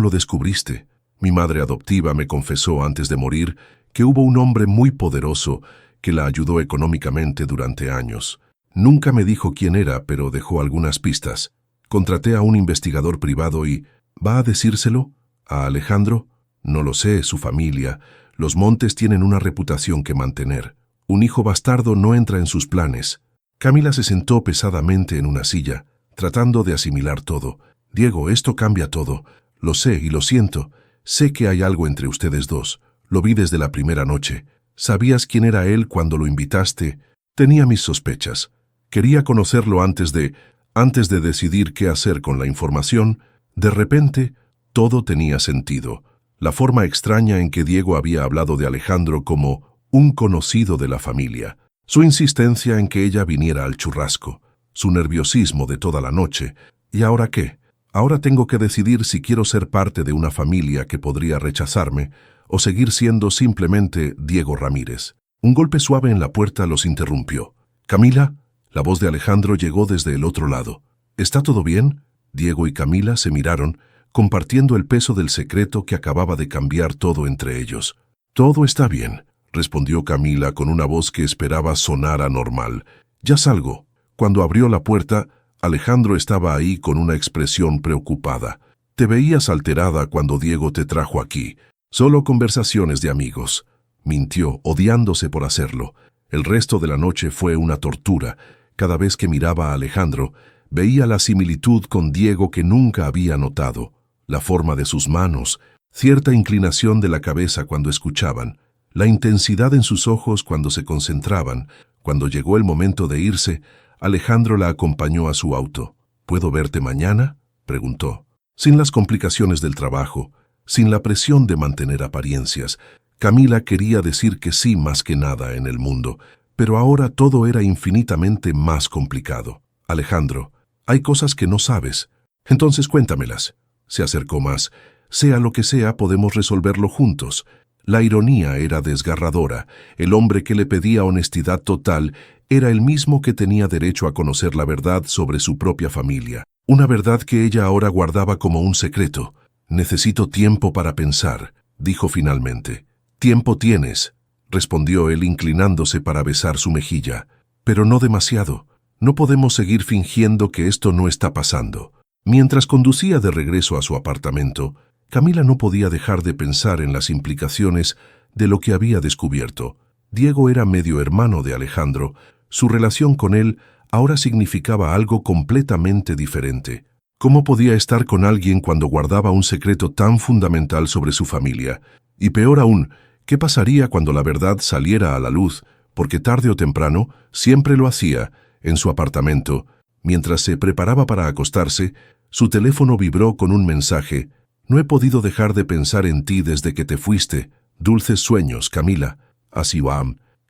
lo descubriste?». «Mi madre adoptiva me confesó antes de morir que hubo un hombre muy poderoso que la ayudó económicamente durante años. Nunca me dijo quién era, pero dejó algunas pistas. Contraté a un investigador privado y... ¿Va a decírselo? ¿A Alejandro? No lo sé, su familia. Los Montes tienen una reputación que mantener. Un hijo bastardo no entra en sus planes». Camila se sentó pesadamente en una silla, tratando de asimilar todo. «Diego, esto cambia todo. Lo sé y lo siento. Sé que hay algo entre ustedes dos. Lo vi desde la primera noche. ¿Sabías quién era él cuando lo invitaste?» «Tenía mis sospechas. Quería conocerlo antes de decidir qué hacer con la información». De repente, todo tenía sentido. La forma extraña en que Diego había hablado de Alejandro como un conocido de la familia. Su insistencia en que ella viniera al churrasco. Su nerviosismo de toda la noche. ¿Y ahora qué? Ahora tengo que decidir si quiero ser parte de una familia que podría rechazarme o seguir siendo simplemente Diego Ramírez. Un golpe suave en la puerta los interrumpió. «Camila», la voz de Alejandro llegó desde el otro lado. «¿Está todo bien?». Diego y Camila se miraron, compartiendo el peso del secreto que acababa de cambiar todo entre ellos. «Todo está bien», respondió Camila con una voz que esperaba sonara normal. «Ya salgo». Cuando abrió la puerta, Alejandro estaba ahí con una expresión preocupada. «Te veías alterada cuando Diego te trajo aquí. Solo conversaciones de amigos», mintió, odiándose por hacerlo. El resto de la noche fue una tortura. Cada vez que miraba a Alejandro, veía la similitud con Diego que nunca había notado. La forma de sus manos, cierta inclinación de la cabeza cuando escuchaban, la intensidad en sus ojos cuando se concentraban. Cuando llegó el momento de irse, Alejandro la acompañó a su auto. «¿Puedo verte mañana?», preguntó. Sin las complicaciones del trabajo, sin la presión de mantener apariencias, Camila quería decir que sí más que nada en el mundo, pero ahora todo era infinitamente más complicado. «Alejandro, hay cosas que no sabes. Entonces cuéntamelas». Se acercó más. «Sea lo que sea, podemos resolverlo juntos». La ironía era desgarradora. El hombre que le pedía honestidad total era el mismo que tenía derecho a conocer la verdad sobre su propia familia. Una verdad que ella ahora guardaba como un secreto. «Necesito tiempo para pensar», dijo finalmente. «Tiempo tienes», respondió él inclinándose para besar su mejilla. «Pero no demasiado. No podemos seguir fingiendo que esto no está pasando». Mientras conducía de regreso a su apartamento, Camila no podía dejar de pensar en las implicaciones de lo que había descubierto. Diego era medio hermano de Alejandro. Su relación con él ahora significaba algo completamente diferente. ¿Cómo podía estar con alguien cuando guardaba un secreto tan fundamental sobre su familia? Y peor aún, ¿qué pasaría cuando la verdad saliera a la luz? Porque tarde o temprano, siempre lo hacía, en su apartamento. Mientras se preparaba para acostarse, su teléfono vibró con un mensaje. «No he podido dejar de pensar en ti desde que te fuiste. Dulces sueños, Camila». Así va.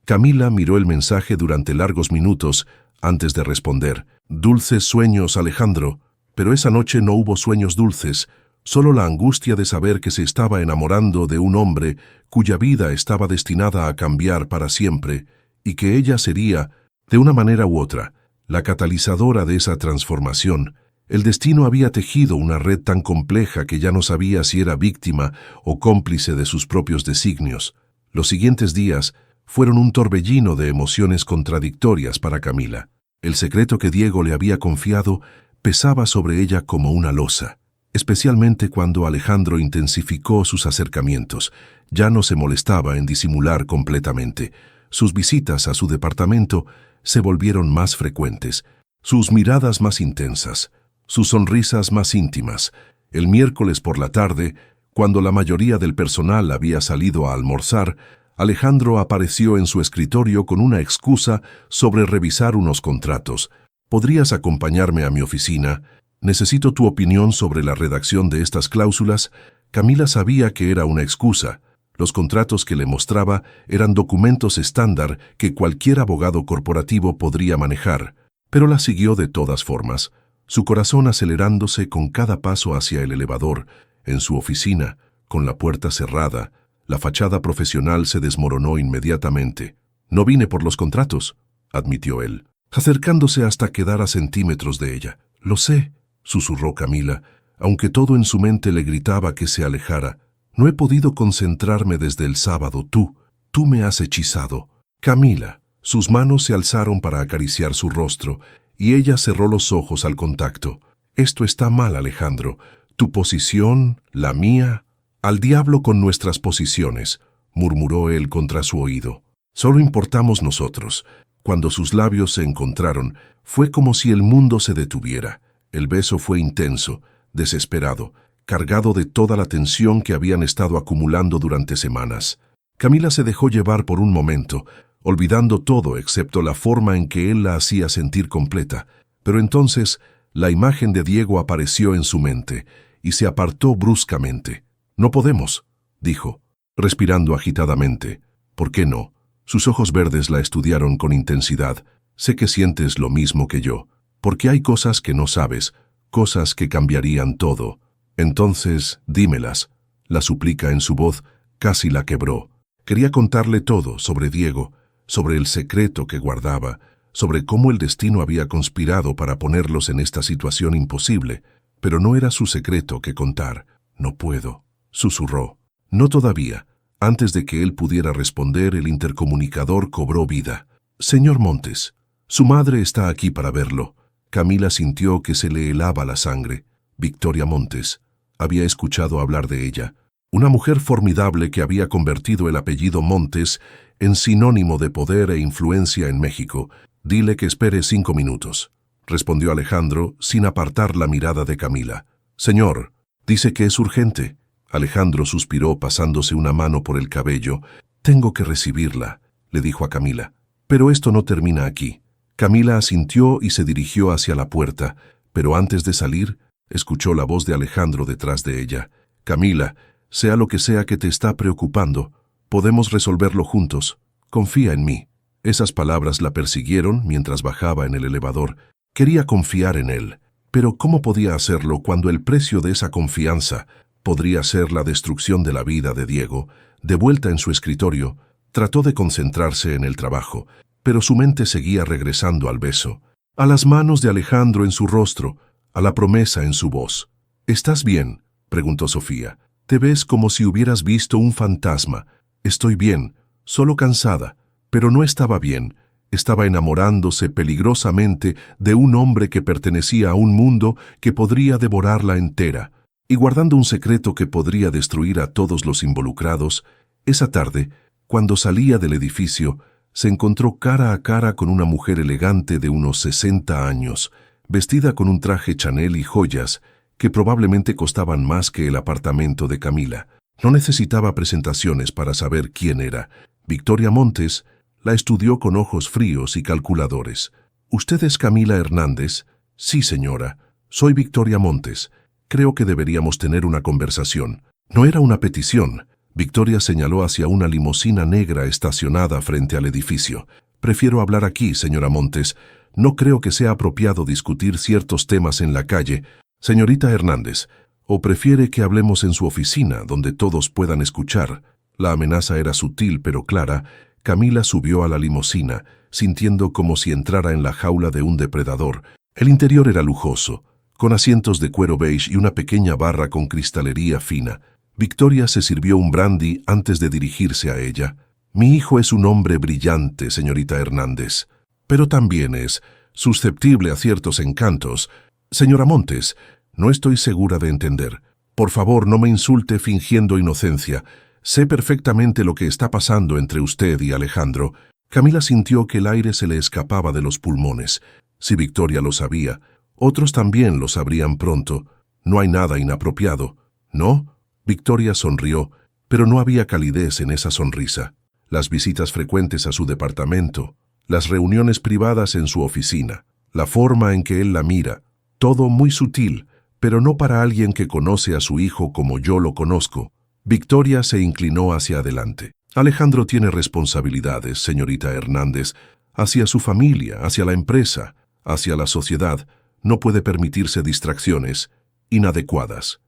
Camila miró el mensaje durante largos minutos antes de responder. «Dulces sueños, Alejandro». Pero esa noche no hubo sueños dulces, solo la angustia de saber que se estaba enamorando de un hombre cuya vida estaba destinada a cambiar para siempre, y que ella sería, de una manera u otra, la catalizadora de esa transformación. El destino había tejido una red tan compleja que ya no sabía si era víctima o cómplice de sus propios designios. Los siguientes días fueron un torbellino de emociones contradictorias para Camila. El secreto que Diego le había confiado pesaba sobre ella como una losa, especialmente cuando Alejandro intensificó sus acercamientos. Ya no se molestaba en disimular completamente. Sus visitas a su departamento se volvieron más frecuentes, sus miradas más intensas, sus sonrisas más íntimas. El miércoles por la tarde, cuando la mayoría del personal había salido a almorzar, Alejandro apareció en su escritorio con una excusa sobre revisar unos contratos. «¿Podrías acompañarme a mi oficina? Necesito tu opinión sobre la redacción de estas cláusulas». Camila sabía que era una excusa. Los contratos que le mostraba eran documentos estándar que cualquier abogado corporativo podría manejar, pero la siguió de todas formas, su corazón acelerándose con cada paso hacia el elevador. En su oficina, con la puerta cerrada, la fachada profesional se desmoronó inmediatamente. «No vine por los contratos», admitió él, acercándose hasta quedar a centímetros de ella. «Lo sé», susurró Camila, aunque todo en su mente le gritaba que se alejara. «No he podido concentrarme desde el sábado. Tú me has hechizado». «Camila». Sus manos se alzaron para acariciar su rostro, y ella cerró los ojos al contacto. «Esto está mal, Alejandro. Tu posición, la mía. Al diablo con nuestras posiciones», murmuró él contra su oído. «Solo importamos nosotros». Cuando sus labios se encontraron, fue como si el mundo se detuviera. El beso fue intenso, desesperado, cargado de toda la tensión que habían estado acumulando durante semanas. Camila se dejó llevar por un momento, olvidando todo excepto la forma en que él la hacía sentir completa. Pero entonces, la imagen de Diego apareció en su mente y se apartó bruscamente. «No podemos», dijo, respirando agitadamente. «¿Por qué no?». Sus ojos verdes la estudiaron con intensidad. «Sé que sientes lo mismo que yo, porque hay cosas que no sabes, cosas que cambiarían todo. Entonces, dímelas». La súplica en su voz casi la quebró. Quería contarle todo sobre Diego, sobre el secreto que guardaba, sobre cómo el destino había conspirado para ponerlos en esta situación imposible, pero no era su secreto que contar. «No puedo», susurró. «No todavía». Antes de que él pudiera responder, el intercomunicador cobró vida. «Señor Montes, su madre está aquí para verlo». Camila sintió que se le helaba la sangre. Victoria Montes. Había escuchado hablar de ella. Una mujer formidable que había convertido el apellido Montes en sinónimo de poder e influencia en México. «Dile que espere 5 minutos», respondió Alejandro sin apartar la mirada de Camila. «Señor, dice que es urgente». Alejandro suspiró pasándose una mano por el cabello. «Tengo que recibirla», le dijo a Camila. «Pero esto no termina aquí». Camila asintió y se dirigió hacia la puerta, pero antes de salir, escuchó la voz de Alejandro detrás de ella. «Camila, sea lo que sea que te está preocupando, podemos resolverlo juntos. Confía en mí». Esas palabras la persiguieron mientras bajaba en el elevador. Quería confiar en él, pero ¿cómo podía hacerlo cuando el precio de esa confianza podría ser la destrucción de la vida de Diego? De vuelta en su escritorio, trató de concentrarse en el trabajo, pero su mente seguía regresando al beso, a las manos de Alejandro en su rostro, a la promesa en su voz. «¿Estás bien?», preguntó Sofía. «Te ves como si hubieras visto un fantasma». «Estoy bien, solo cansada». Pero no estaba bien. Estaba enamorándose peligrosamente de un hombre que pertenecía a un mundo que podría devorarla entera, y guardando un secreto que podría destruir a todos los involucrados. Esa tarde, cuando salía del edificio, se encontró cara a cara con una mujer elegante de unos 60 años, vestida con un traje Chanel y joyas que probablemente costaban más que el apartamento de Camila. No necesitaba presentaciones para saber quién era. Victoria Montes la estudió con ojos fríos y calculadores. «¿Usted es Camila Hernández?» «Sí, señora. Soy Victoria Montes. Creo que deberíamos tener una conversación». No era una petición. Victoria señaló hacia una limusina negra estacionada frente al edificio. «Prefiero hablar aquí, señora Montes. No creo que sea apropiado discutir ciertos temas en la calle. Señorita Hernández, ¿o prefiere que hablemos en su oficina, donde todos puedan escuchar?» La amenaza era sutil pero clara. Camila subió a la limusina, sintiendo como si entrara en la jaula de un depredador. El interior era lujoso, con asientos de cuero beige y una pequeña barra con cristalería fina. Victoria se sirvió un brandy antes de dirigirse a ella. «Mi hijo es un hombre brillante, señorita Hernández, pero también es susceptible a ciertos encantos. Señora Montes, no estoy segura de entender. Por favor, no me insulte fingiendo inocencia. Sé perfectamente lo que está pasando entre usted y Alejandro». Camila sintió que el aire se le escapaba de los pulmones. Si Victoria lo sabía, otros también lo sabrían pronto. No hay nada inapropiado, ¿no? Victoria sonrió, pero no había calidez en esa sonrisa. Las visitas frecuentes a su departamento, las reuniones privadas en su oficina, la forma en que él la mira, todo muy sutil, pero no para alguien que conoce a su hijo como yo lo conozco. Victoria se inclinó hacia adelante. «Alejandro tiene responsabilidades, señorita Hernández, hacia su familia, hacia la empresa, hacia la sociedad. No puede permitirse distracciones inadecuadas.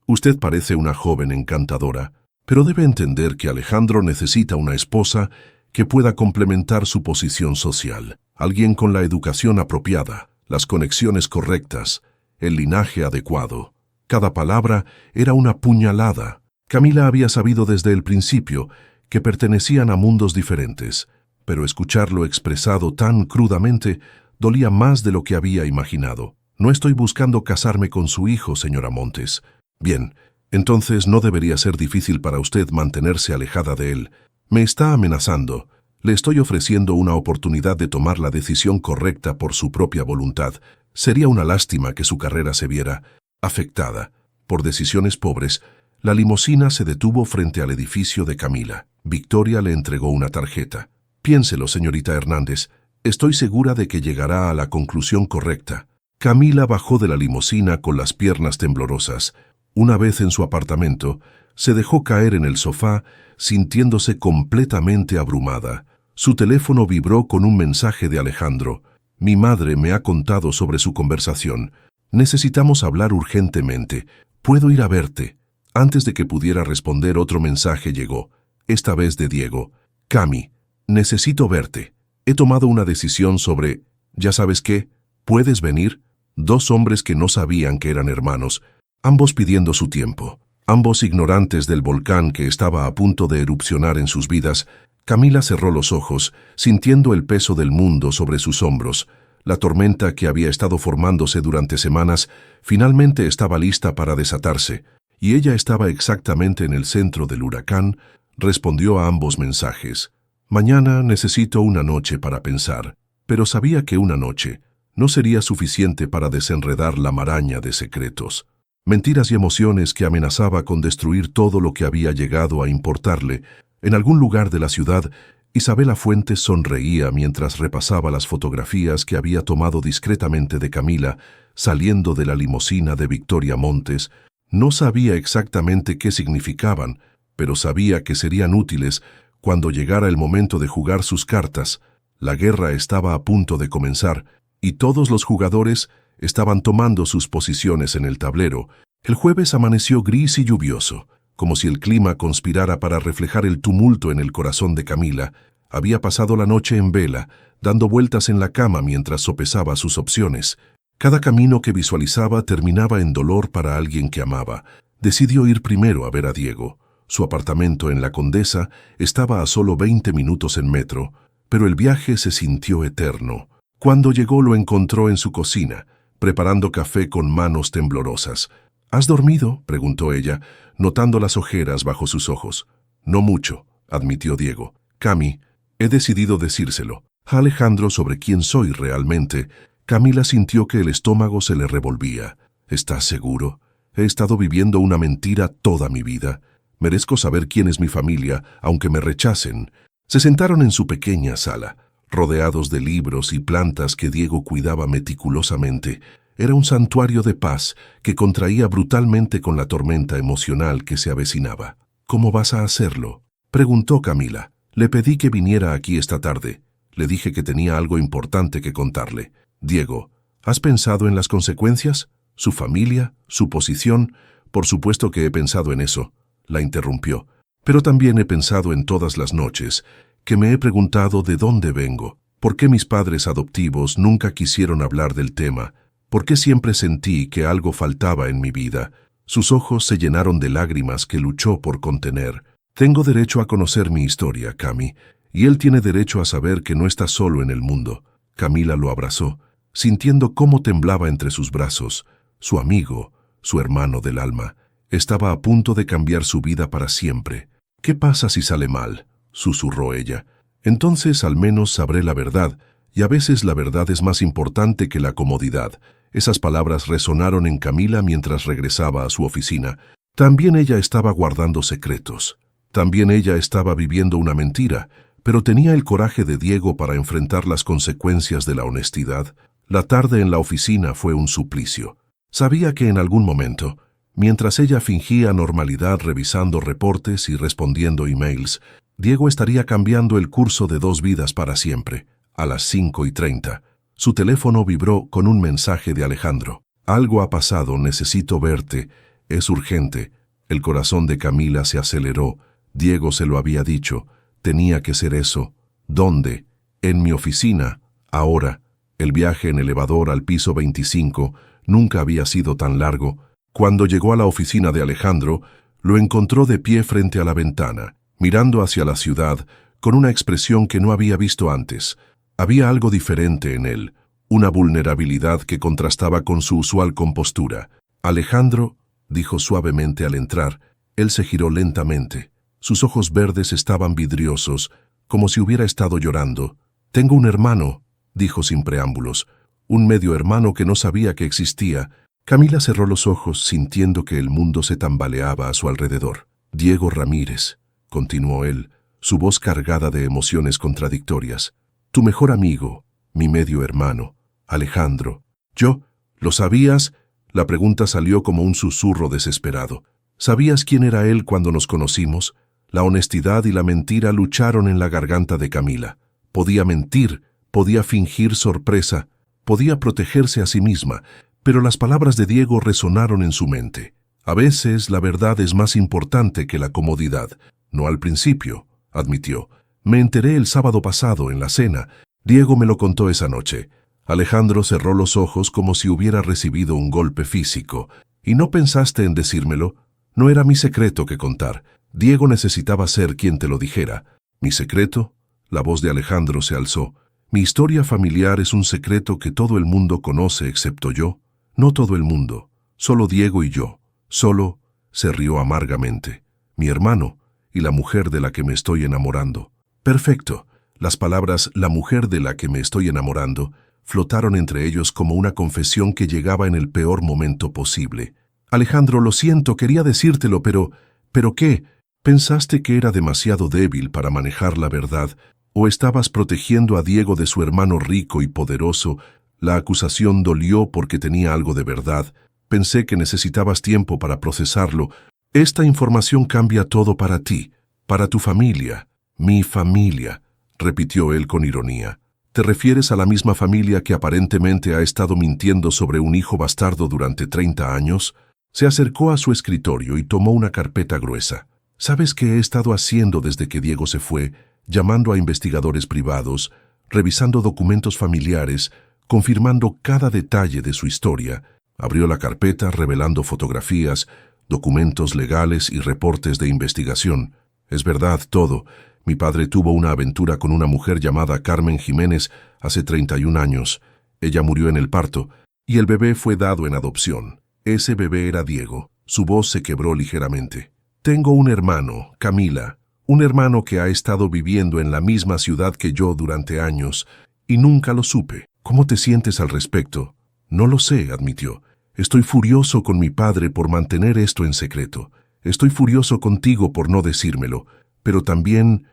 Usted parece una joven encantadora, pero debe entender que Alejandro necesita una esposa que pueda complementar su posición social, alguien con la educación apropiada, las conexiones correctas, el linaje adecuado». Cada palabra era una puñalada. Camila había sabido desde el principio que pertenecían a mundos diferentes, pero escucharlo expresado tan crudamente dolía más de lo que había imaginado. «No estoy buscando casarme con su hijo, señora Montes». «Bien, entonces no debería ser difícil para usted mantenerse alejada de él. Me está amenazando. Le estoy ofreciendo una oportunidad de tomar la decisión correcta por su propia voluntad. Sería una lástima que su carrera se viera afectada por decisiones pobres». La limusina se detuvo frente al edificio de Camila. Victoria le entregó una tarjeta. «Piénselo, señorita Hernández. Estoy segura de que llegará a la conclusión correcta». Camila bajó de la limusina con las piernas temblorosas. Una vez en su apartamento, se dejó caer en el sofá, sintiéndose completamente abrumada. Su teléfono vibró con un mensaje de Alejandro. «Mi madre me ha contado sobre su conversación. Necesitamos hablar urgentemente. ¿Puedo ir a verte?» Antes de que pudiera responder, otro mensaje llegó, esta vez de Diego. «Cami, necesito verte. He tomado una decisión sobre... ¿Ya sabes qué? ¿Puedes venir?» Dos hombres que no sabían que eran hermanos, ambos pidiendo su tiempo, ambos ignorantes del volcán que estaba a punto de erupcionar en sus vidas. Camila cerró los ojos, sintiendo el peso del mundo sobre sus hombros. La tormenta que había estado formándose durante semanas finalmente estaba lista para desatarse, y ella estaba exactamente en el centro del huracán. Respondió a ambos mensajes. Mañana necesito una noche para pensar, pero sabía que una noche no sería suficiente para desenredar la maraña de secretos, mentiras y emociones que amenazaba con destruir todo lo que había llegado a importarle. En algún lugar de la ciudad, Isabela Fuentes sonreía mientras repasaba las fotografías que había tomado discretamente de Camila saliendo de la limusina de Victoria Montes. No sabía exactamente qué significaban, pero sabía que serían útiles cuando llegara el momento de jugar sus cartas. La guerra estaba a punto de comenzar, y todos los jugadores estaban tomando sus posiciones en el tablero. El jueves amaneció gris y lluvioso, como si el clima conspirara para reflejar el tumulto en el corazón de Camila. Había pasado la noche en vela, dando vueltas en la cama mientras sopesaba sus opciones. Cada camino que visualizaba terminaba en dolor para alguien que amaba. Decidió ir primero a ver a Diego. Su apartamento en La Condesa estaba a solo 20 minutos en metro, pero el viaje se sintió eterno. Cuando llegó lo encontró en su cocina, preparando café con manos temblorosas. ¿Has dormido?, preguntó ella, notando las ojeras bajo sus ojos. No mucho, admitió Diego. Cami, he decidido decírselo a Alejandro sobre quién soy realmente. Camila sintió que el estómago se le revolvía. ¿Estás seguro? He estado viviendo una mentira toda mi vida. Merezco saber quién es mi familia, aunque me rechacen. Se sentaron en su pequeña sala, rodeados de libros y plantas que Diego cuidaba meticulosamente. Era un santuario de paz que contraía brutalmente con la tormenta emocional que se avecinaba. ¿Cómo vas a hacerlo?, preguntó Camila. Le pedí que viniera aquí esta tarde. Le dije que tenía algo importante que contarle. Diego, ¿has pensado en las consecuencias? ¿Su familia? ¿Su posición? Por supuesto que he pensado en eso, la interrumpió. Pero también he pensado en todas las noches que me he preguntado de dónde vengo, por qué mis padres adoptivos nunca quisieron hablar del tema, por qué siempre sentí que algo faltaba en mi vida. Sus ojos se llenaron de lágrimas que luchó por contener. Tengo derecho a conocer mi historia, Cami, y él tiene derecho a saber que no está solo en el mundo. Camila lo abrazó, sintiendo cómo temblaba entre sus brazos. Su amigo, su hermano del alma, estaba a punto de cambiar su vida para siempre. ¿Qué pasa si sale mal?, susurró ella. Entonces al menos sabré la verdad, y a veces la verdad es más importante que la comodidad. Esas palabras resonaron en Camila mientras regresaba a su oficina. También ella estaba guardando secretos. También ella estaba viviendo una mentira, pero tenía el coraje de Diego para enfrentar las consecuencias de la honestidad. La tarde en la oficina fue un suplicio. Sabía que en algún momento, mientras ella fingía normalidad revisando reportes y respondiendo emails, Diego estaría cambiando el curso de 2 vidas para siempre. A las 5:30, su teléfono vibró con un mensaje de Alejandro. Algo ha pasado, necesito verte, es urgente. El corazón de Camila se aceleró. Diego se lo había dicho, tenía que ser eso. ¿Dónde? En mi oficina, ahora. El viaje en elevador al piso 25 nunca había sido tan largo. Cuando llegó a la oficina de Alejandro, lo encontró de pie frente a la ventana, mirando hacia la ciudad con una expresión que no había visto antes. Había algo diferente en él, una vulnerabilidad que contrastaba con su usual compostura. Alejandro, dijo suavemente al entrar. Él se giró lentamente. Sus ojos verdes estaban vidriosos, como si hubiera estado llorando. Tengo un hermano, dijo sin preámbulos, un medio hermano que no sabía que existía. Camila cerró los ojos, sintiendo que el mundo se tambaleaba a su alrededor. Diego Ramírez, continuó él, su voz cargada de emociones contradictorias. Tu mejor amigo, mi medio hermano, Alejandro. ¿Yo? ¿Lo sabías? La pregunta salió como un susurro desesperado. ¿Sabías quién era él cuando nos conocimos? La honestidad y la mentira lucharon en la garganta de Camila. Podía mentir, podía fingir sorpresa, podía protegerse a sí misma, pero las palabras de Diego resonaron en su mente. A veces la verdad es más importante que la comodidad. No al principio, admitió. Me enteré el sábado pasado en la cena. Diego me lo contó esa noche. Alejandro cerró los ojos como si hubiera recibido un golpe físico. ¿Y no pensaste en decírmelo? No era mi secreto que contar. Diego necesitaba ser quien te lo dijera. ¿Mi secreto? La voz de Alejandro se alzó. Mi historia familiar es un secreto que todo el mundo conoce excepto yo. No todo el mundo. Solo Diego y yo. Solo, se rió amargamente, mi hermano y la mujer de la que me estoy enamorando. Perfecto. Las palabras «la mujer de la que me estoy enamorando» flotaron entre ellos como una confesión que llegaba en el peor momento posible. Alejandro, lo siento, quería decírtelo, ¿pero qué? ¿Pensaste que era demasiado débil para manejar la verdad? ¿O estabas protegiendo a Diego de su hermano rico y poderoso? La acusación dolió porque tenía algo de verdad. Pensé que necesitabas tiempo para procesarlo. Esta información cambia todo para ti, para tu familia. Mi familia, repitió él con ironía. ¿Te refieres a la misma familia que aparentemente ha estado mintiendo sobre un hijo bastardo durante 30 años? Se acercó a su escritorio y tomó una carpeta gruesa. ¿Sabes qué he estado haciendo desde que Diego se fue? Llamando a investigadores privados, revisando documentos familiares, confirmando cada detalle de su historia. Abrió la carpeta revelando fotografías, documentos legales y reportes de investigación. Es verdad todo. Mi padre tuvo una aventura con una mujer llamada Carmen Jiménez hace 31 años. Ella murió en el parto y el bebé fue dado en adopción. Ese bebé era Diego. Su voz se quebró ligeramente. Tengo un hermano, Camila, un hermano que ha estado viviendo en la misma ciudad que yo durante años y nunca lo supe. ¿Cómo te sientes al respecto? No lo sé, admitió. Estoy furioso con mi padre por mantener esto en secreto. Estoy furioso contigo por no decírmelo, pero también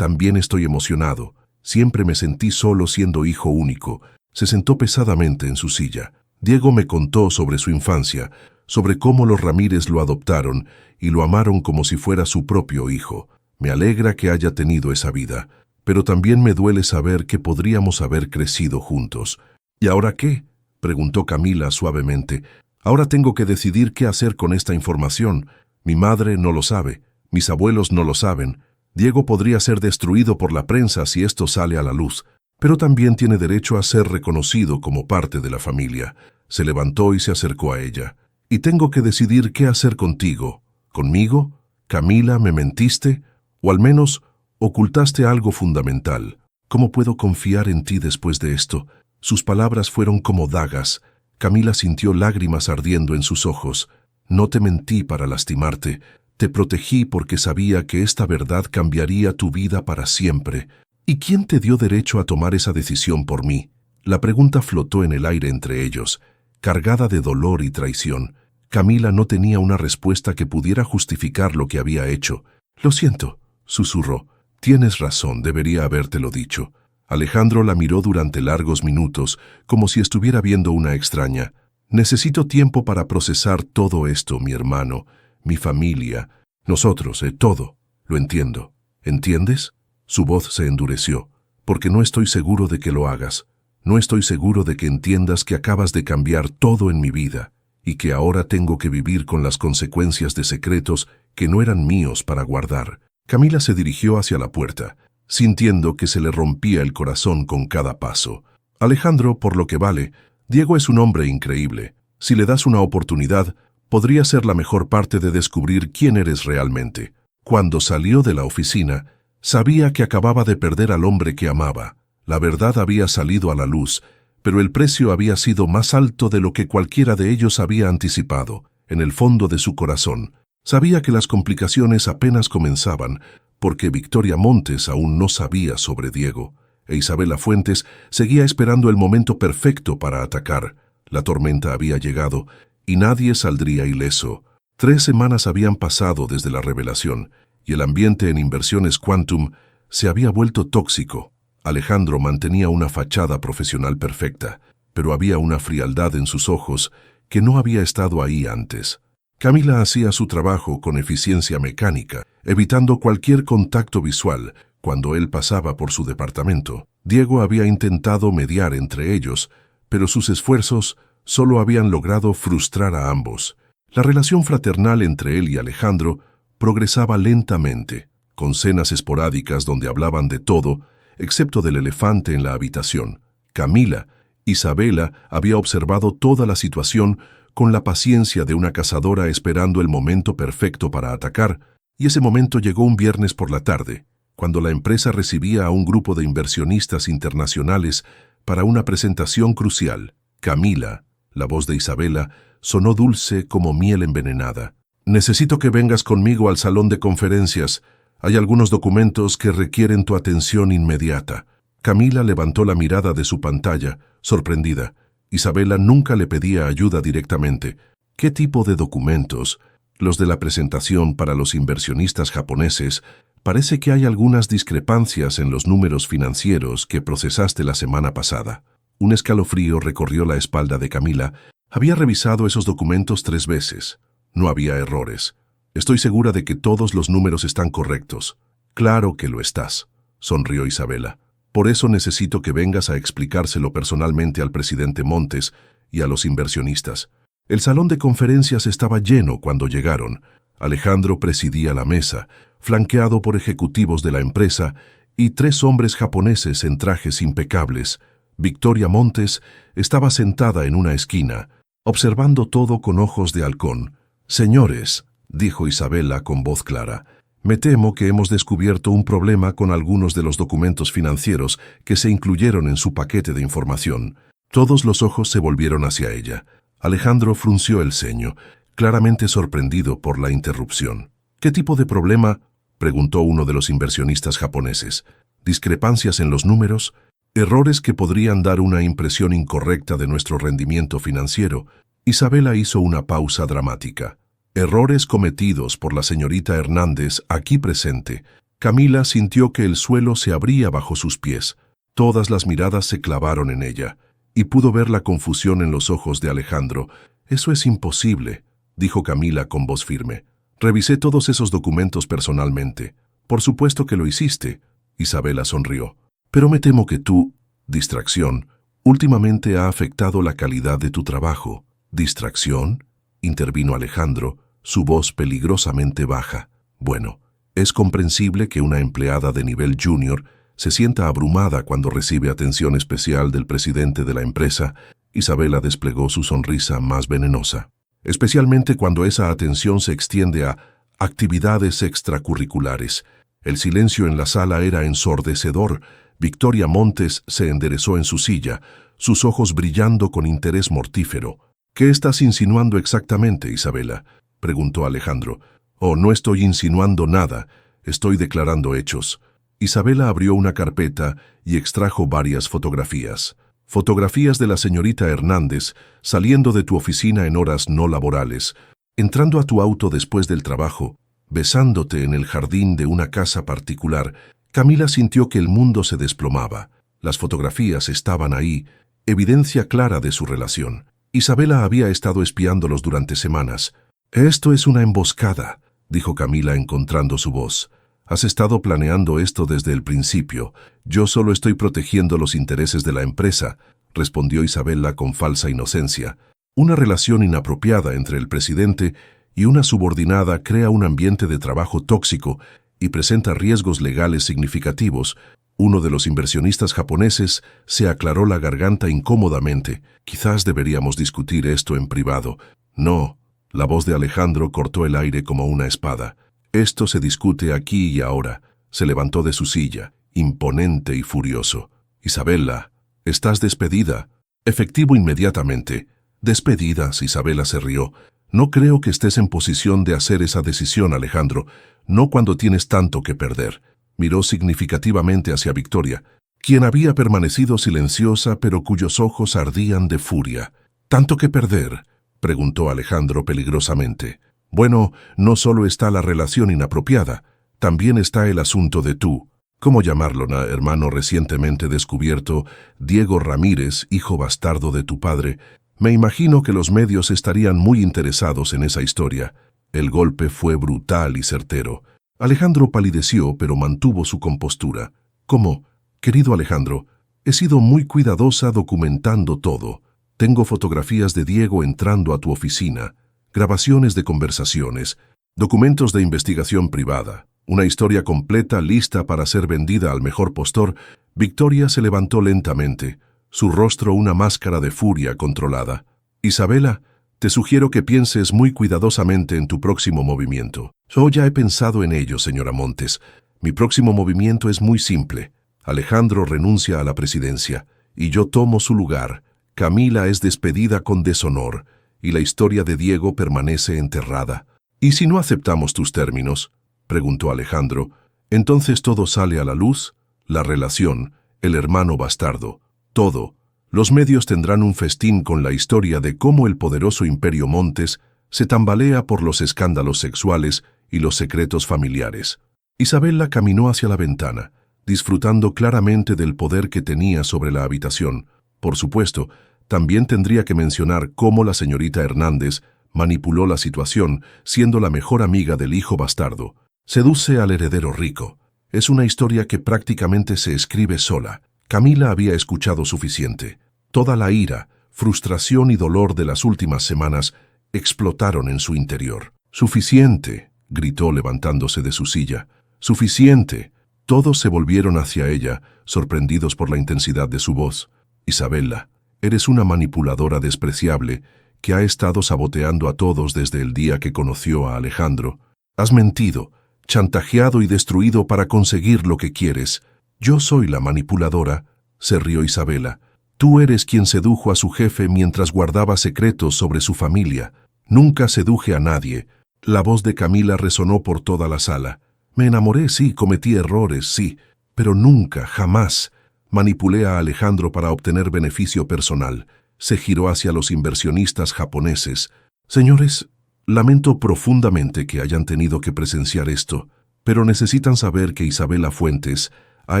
estoy emocionado. Siempre me sentí solo siendo hijo único. Se sentó pesadamente en su silla. Diego me contó sobre su infancia, sobre cómo los Ramírez lo adoptaron y lo amaron como si fuera su propio hijo. Me alegra que haya tenido esa vida, pero también me duele saber que podríamos haber crecido juntos. ¿Y ahora qué?, preguntó Camila suavemente. Ahora tengo que decidir qué hacer con esta información. Mi madre no lo sabe, mis abuelos no lo saben. Diego podría ser destruido por la prensa si esto sale a la luz, pero también tiene derecho a ser reconocido como parte de la familia. Se levantó y se acercó a ella. Y tengo que decidir qué hacer contigo. ¿Conmigo? Camila, ¿me mentiste? O al menos ocultaste algo fundamental. ¿Cómo puedo confiar en ti después de esto? Sus palabras fueron como dagas. Camila sintió lágrimas ardiendo en sus ojos. No te mentí para lastimarte. Te protegí porque sabía que esta verdad cambiaría tu vida para siempre. ¿Y quién te dio derecho a tomar esa decisión por mí? La pregunta flotó en el aire entre ellos, cargada de dolor y traición. Camila no tenía una respuesta que pudiera justificar lo que había hecho. Lo siento, susurró. Tienes razón, debería habértelo dicho. Alejandro la miró durante largos minutos, como si estuviera viendo una extraña. Necesito tiempo para procesar todo esto, mi hermano, mi familia, nosotros, todo. Lo entiendo. ¿Entiendes? Su voz se endureció. Porque no estoy seguro de que lo hagas. No estoy seguro de que entiendas que acabas de cambiar todo en mi vida y que ahora tengo que vivir con las consecuencias de secretos que no eran míos para guardar. Camila se dirigió hacia la puerta, sintiendo que se le rompía el corazón con cada paso. Alejandro, por lo que vale, Diego es un hombre increíble. Si le das una oportunidad, podría ser la mejor parte de descubrir quién eres realmente. Cuando salió de la oficina, sabía que acababa de perder al hombre que amaba. La verdad había salido a la luz, pero el precio había sido más alto de lo que cualquiera de ellos había anticipado. En el fondo de su corazón, sabía que las complicaciones apenas comenzaban, porque Victoria Montes aún no sabía sobre Diego, e Isabela Fuentes seguía esperando el momento perfecto para atacar. La tormenta había llegado, y nadie saldría ileso. 3 semanas habían pasado desde la revelación, y el ambiente en Inversiones Quantum se había vuelto tóxico. Alejandro mantenía una fachada profesional perfecta, pero había una frialdad en sus ojos que no había estado ahí antes. Camila hacía su trabajo con eficiencia mecánica, evitando cualquier contacto visual cuando él pasaba por su departamento. Diego había intentado mediar entre ellos, pero sus esfuerzos solo habían logrado frustrar a ambos. La relación fraternal entre él y Alejandro progresaba lentamente, con cenas esporádicas donde hablaban de todo, excepto del elefante en la habitación, Camila, Isabela había observado toda la situación con la paciencia de una cazadora esperando el momento perfecto para atacar, y ese momento llegó un viernes por la tarde, cuando la empresa recibía a un grupo de inversionistas internacionales para una presentación crucial. Camila, la voz de Isabela, sonó dulce como miel envenenada. «Necesito que vengas conmigo al salón de conferencias. Hay algunos documentos que requieren tu atención inmediata». Camila levantó la mirada de su pantalla, sorprendida. Isabela nunca le pedía ayuda directamente. ¿Qué tipo de documentos? Los de la presentación para los inversionistas japoneses. Parece que hay algunas discrepancias en los números financieros que procesaste la semana pasada. Un escalofrío recorrió la espalda de Camila. Había revisado esos documentos 3 veces. No había errores. Estoy segura de que todos los números están correctos. Claro que lo estás, sonrió Isabela. Por eso necesito que vengas a explicárselo personalmente al presidente Montes y a los inversionistas. El salón de conferencias estaba lleno cuando llegaron. Alejandro presidía la mesa, flanqueado por ejecutivos de la empresa y 3 hombres japoneses en trajes impecables. Victoria Montes estaba sentada en una esquina, observando todo con ojos de halcón. «Señores», dijo Isabela con voz clara, «me temo que hemos descubierto un problema con algunos de los documentos financieros que se incluyeron en su paquete de información». Todos los ojos se volvieron hacia ella. Alejandro frunció el ceño, claramente sorprendido por la interrupción. «¿Qué tipo de problema?», preguntó uno de los inversionistas japoneses. «¿Discrepancias en los números? ¿Errores que podrían dar una impresión incorrecta de nuestro rendimiento financiero?». Isabela hizo una pausa dramática. «Errores cometidos por la señorita Hernández aquí presente». Camila sintió que el suelo se abría bajo sus pies. Todas las miradas se clavaron en ella, y pudo ver la confusión en los ojos de Alejandro. «Eso es imposible», dijo Camila con voz firme. «Revisé todos esos documentos personalmente». «Por supuesto que lo hiciste», Isabela sonrió. «Pero me temo que tu distracción últimamente ha afectado la calidad de tu trabajo». «¿Distracción?», intervino Alejandro, su voz peligrosamente baja. «Bueno, es comprensible que una empleada de nivel junior se sienta abrumada cuando recibe atención especial del presidente de la empresa». Isabela desplegó su sonrisa más venenosa. «Especialmente cuando esa atención se extiende a actividades extracurriculares». El silencio en la sala era ensordecedor. Victoria Montes se enderezó en su silla, sus ojos brillando con interés mortífero. «¿Qué estás insinuando exactamente, Isabela?», preguntó Alejandro. «Oh, no estoy insinuando nada, estoy declarando hechos». Isabela abrió una carpeta y extrajo varias fotografías. Fotografías de la señorita Hernández saliendo de tu oficina en horas no laborales, entrando a tu auto después del trabajo, besándote en el jardín de una casa particular. Camila sintió que el mundo se desplomaba. Las fotografías estaban ahí, evidencia clara de su relación. Isabela había estado espiándolos durante semanas. «Esto es una emboscada», dijo Camila encontrando su voz. «Has estado planeando esto desde el principio. Yo solo estoy protegiendo los intereses de la empresa», respondió Isabela con falsa inocencia. «Una relación inapropiada entre el presidente y una subordinada crea un ambiente de trabajo tóxico y presenta riesgos legales significativos». Uno de los inversionistas japoneses se aclaró la garganta incómodamente. «Quizás deberíamos discutir esto en privado». «No». La voz de Alejandro cortó el aire como una espada. «Esto se discute aquí y ahora». Se levantó de su silla, imponente y furioso. «Isabela, estás despedida». «Efectivo inmediatamente». «Despedida», Isabela se rió. «No creo que estés en posición de hacer esa decisión, Alejandro. No cuando tienes tanto que perder». Miró significativamente hacia Victoria, quien había permanecido silenciosa pero cuyos ojos ardían de furia. «¿Tanto que perder?», preguntó Alejandro peligrosamente. «Bueno, no solo está la relación inapropiada, también está el asunto de tú. ¿Cómo llamarlo, hermano recientemente descubierto, Diego Ramírez, hijo bastardo de tu padre? Me imagino que los medios estarían muy interesados en esa historia». El golpe fue brutal y certero. Alejandro palideció, pero mantuvo su compostura. «¿Cómo? Querido Alejandro, he sido muy cuidadosa documentando todo. Tengo fotografías de Diego entrando a tu oficina, grabaciones de conversaciones, documentos de investigación privada, una historia completa lista para ser vendida al mejor postor». Victoria se levantó lentamente. su rostro una máscara de furia controlada. Isabela, te sugiero que pienses muy cuidadosamente en tu próximo movimiento. Yo ya he pensado en ello, señora Montes. Mi próximo movimiento es muy simple. Alejandro renuncia a la presidencia y yo tomo su lugar. Camila es despedida con deshonor y la historia de Diego permanece enterrada. ¿Y si no aceptamos tus términos?, preguntó Alejandro. Entonces todo sale a la luz, la relación, el hermano bastardo, todo. Los medios tendrán un festín con la historia de cómo el poderoso Imperio Montes se tambalea por los escándalos sexuales y los secretos familiares. Isabela caminó hacia la ventana, disfrutando claramente del poder que tenía sobre la habitación. Por supuesto, también tendría que mencionar cómo la señorita Hernández manipuló la situación, siendo la mejor amiga del hijo bastardo. Seduce al heredero rico. Es una historia que prácticamente se escribe sola. Camila había escuchado suficiente. Toda la ira, frustración y dolor de las últimas semanas explotaron en su interior. «Suficiente», gritó levantándose de su silla. «Suficiente». Todos se volvieron hacia ella, sorprendidos por la intensidad de su voz. «Isabela, eres una manipuladora despreciable que ha estado saboteando a todos desde el día que conoció a Alejandro. Has mentido, chantajeado y destruido para conseguir lo que quieres. Yo soy la manipuladora», se rió Isabela. «Tú eres quien sedujo a su jefe mientras guardaba secretos sobre su familia. Nunca seduje a nadie». La voz de Camila resonó por toda la sala. «Me enamoré, sí, cometí errores, sí, pero nunca, jamás, manipulé a Alejandro para obtener beneficio personal». Se giró hacia los inversionistas japoneses. «Señores, lamento profundamente que hayan tenido que presenciar esto, pero necesitan saber que Isabela Fuentes ha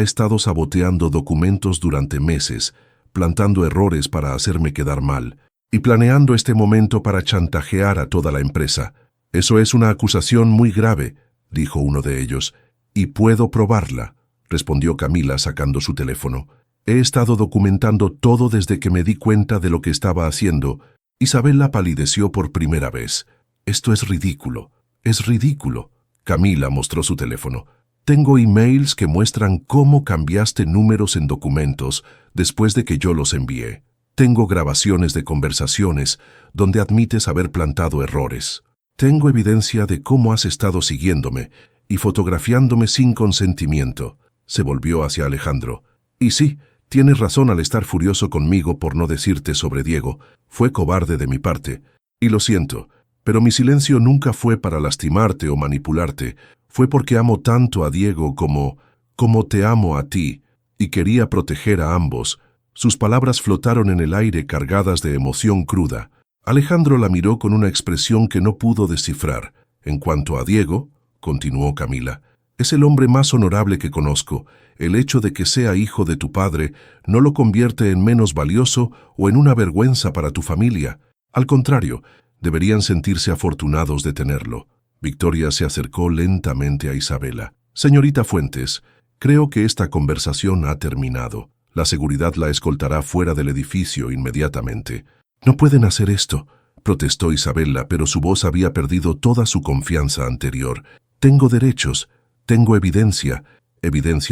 estado saboteando documentos durante meses, plantando errores para hacerme quedar mal, y planeando este momento para chantajear a toda la empresa. Eso es una acusación muy grave», dijo uno de ellos. «Y puedo probarla», respondió Camila sacando su teléfono. «He estado documentando todo desde que me di cuenta de lo que estaba haciendo». Isabela palideció por primera vez. «Esto es ridículo, es ridículo». Camila mostró su teléfono. «Tengo emails que muestran cómo cambiaste números en documentos después de que yo los envié. Tengo grabaciones de conversaciones donde admites haber plantado errores. Tengo evidencia de cómo has estado siguiéndome y fotografiándome sin consentimiento». Se volvió hacia Alejandro. «Y sí, tienes razón al estar furioso conmigo por no decirte sobre Diego. Fue cobarde de mi parte. Y lo siento, pero mi silencio nunca fue para lastimarte o manipularte. Fue porque amo tanto a Diego como te amo a ti, y quería proteger a ambos». Sus palabras flotaron en el aire cargadas de emoción cruda. Alejandro la miró con una expresión que no pudo descifrar. «En cuanto a Diego», continuó Camila, «es el hombre más honorable que conozco. El hecho de que sea hijo de tu padre no lo convierte en menos valioso o en una vergüenza para tu familia. Al contrario, deberían sentirse afortunados de tenerlo». Victoria se acercó lentamente a Isabela. «Señorita Fuentes, creo que esta conversación ha terminado. La seguridad la escoltará fuera del edificio inmediatamente». «No pueden hacer esto», protestó Isabela, pero su voz había perdido toda su confianza anterior. «Tengo derechos, tengo evidencia